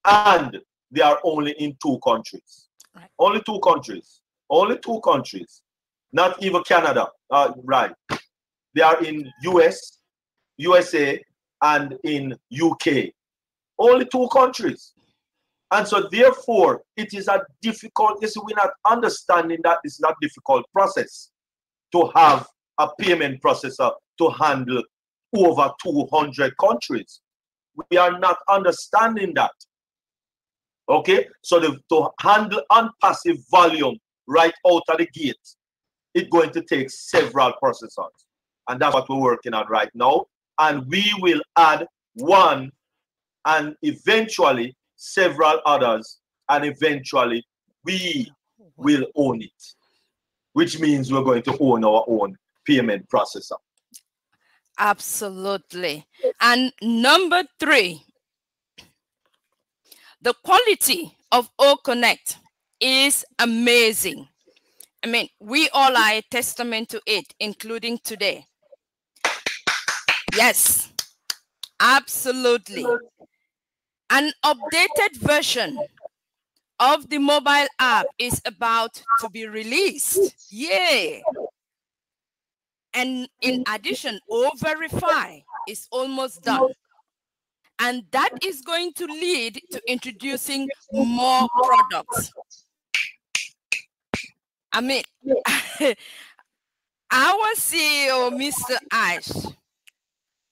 and they are only in 2 countries. Right. Only 2 countries. Only 2 countries. Not even Canada. Right. They are in USA, and in UK. Only 2 countries. And so therefore, it is a difficult, you see, we're not understanding that it's not difficult process to have a payment processor to handle over 200 countries. We are not understanding that. Okay, so to handle ONPASSIVE volume right out of the gate, it's going to take several processors. And that's what we're working on right now. And we will add one and eventually several others, and eventually we will own it, which means we're going to own our own payment processor. Absolutely. And number 3, the quality of OConnect is amazing. I mean, we all are a testament to it, including today. Yes, absolutely. An updated version of the mobile app is about to be released. Yay! And in addition, O-Verify is almost done. And that is going to lead to introducing more products. I mean, our CEO, Mr. Ash,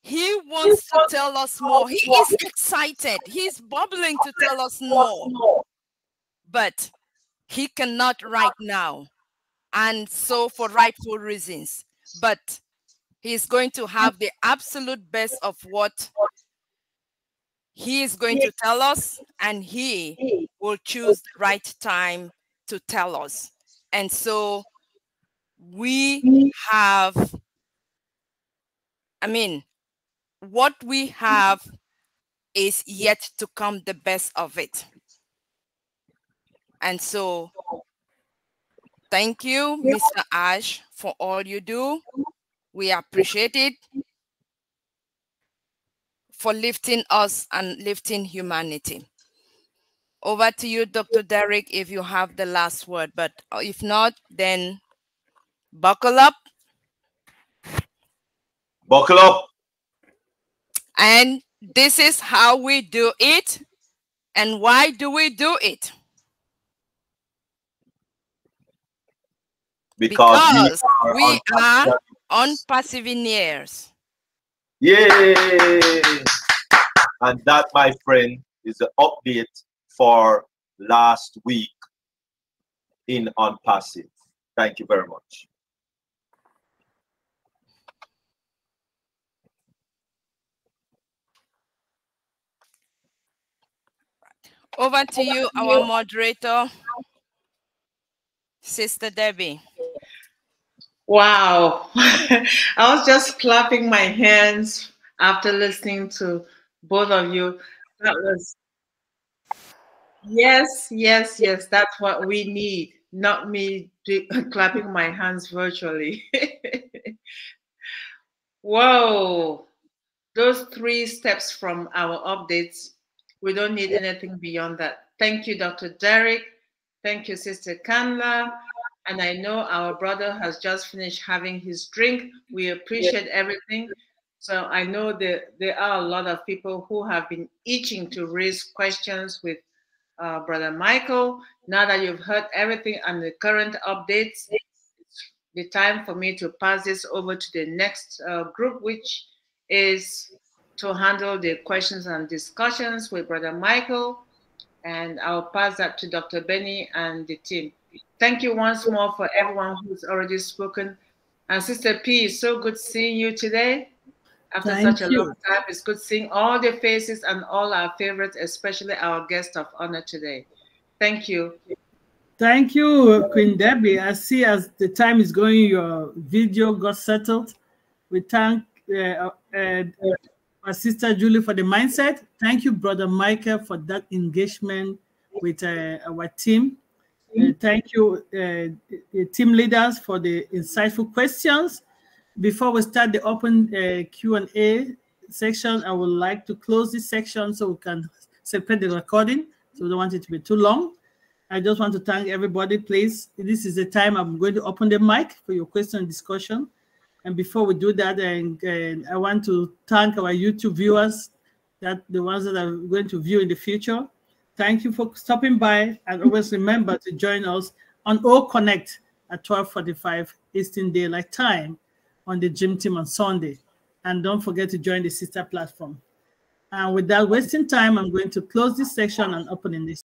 he wants to tell us more. He is excited. He's bubbling to tell us more. But he cannot right now. And so for rightful reasons. But he's going to have the absolute best of what he is going to tell us, and he will choose the right time to tell us. And so we have, I mean, what we have is yet to come, the best of it. And so thank you, Mr. Ash, for all you do. We appreciate it, for lifting us and lifting humanity. Over to you, Dr. Derek, if you have the last word. But if not, then buckle up. Buckle up. And this is how we do it. And why do we do it? Because we are ONPASSIVE. Yay! And that, my friend, is the update for last week in ONPASSIVE. Thank you very much. Over to you, our moderator, Sister Debbie. Wow. I was just clapping my hands after listening to both of you. That was, yes, yes, yes. That's what we need, not me clapping my hands virtually. Whoa. Those 3 steps from our updates, we don't need anything beyond that. Thank you, Dr. Derek. Thank you, Sister Kanla. And I know our brother has just finished having his drink. We appreciate everything. So I know that there are a lot of people who have been itching to raise questions with Brother Michael. Now that you've heard everything and the current updates, it's the time for me to pass this over to the next group, which is to handle the questions and discussions with Brother Michael. And I'll pass that to Dr. Benny and the team. Thank you once more for everyone who's already spoken. And Sister P, it's so good seeing you today. After Thank such a you. long time, it's good seeing all the faces and all our favorites, especially our guest of honor today. Thank you. Thank you, Queen Debbie. I see as the time is going, your video got settled. We thank our sister Julie for the mindset. Thank you, Brother Michael, for that engagement with our team. Thank you, the team leaders, for the insightful questions. Before we start the open Q&A section, I would like to close this section so we can separate the recording, so we don't want it to be too long. I just want to thank everybody, please. This is the time I'm going to open the mic for your question and discussion. And before we do that, I want to thank our YouTube viewers, that the ones that are going to view in the future. Thank you for stopping by, and always remember to join us on O Connect at 12:45 Eastern Daylight Time on the Gym Team on Sunday. And don't forget to join the sister platform. And without wasting time, I'm going to close this section and open in this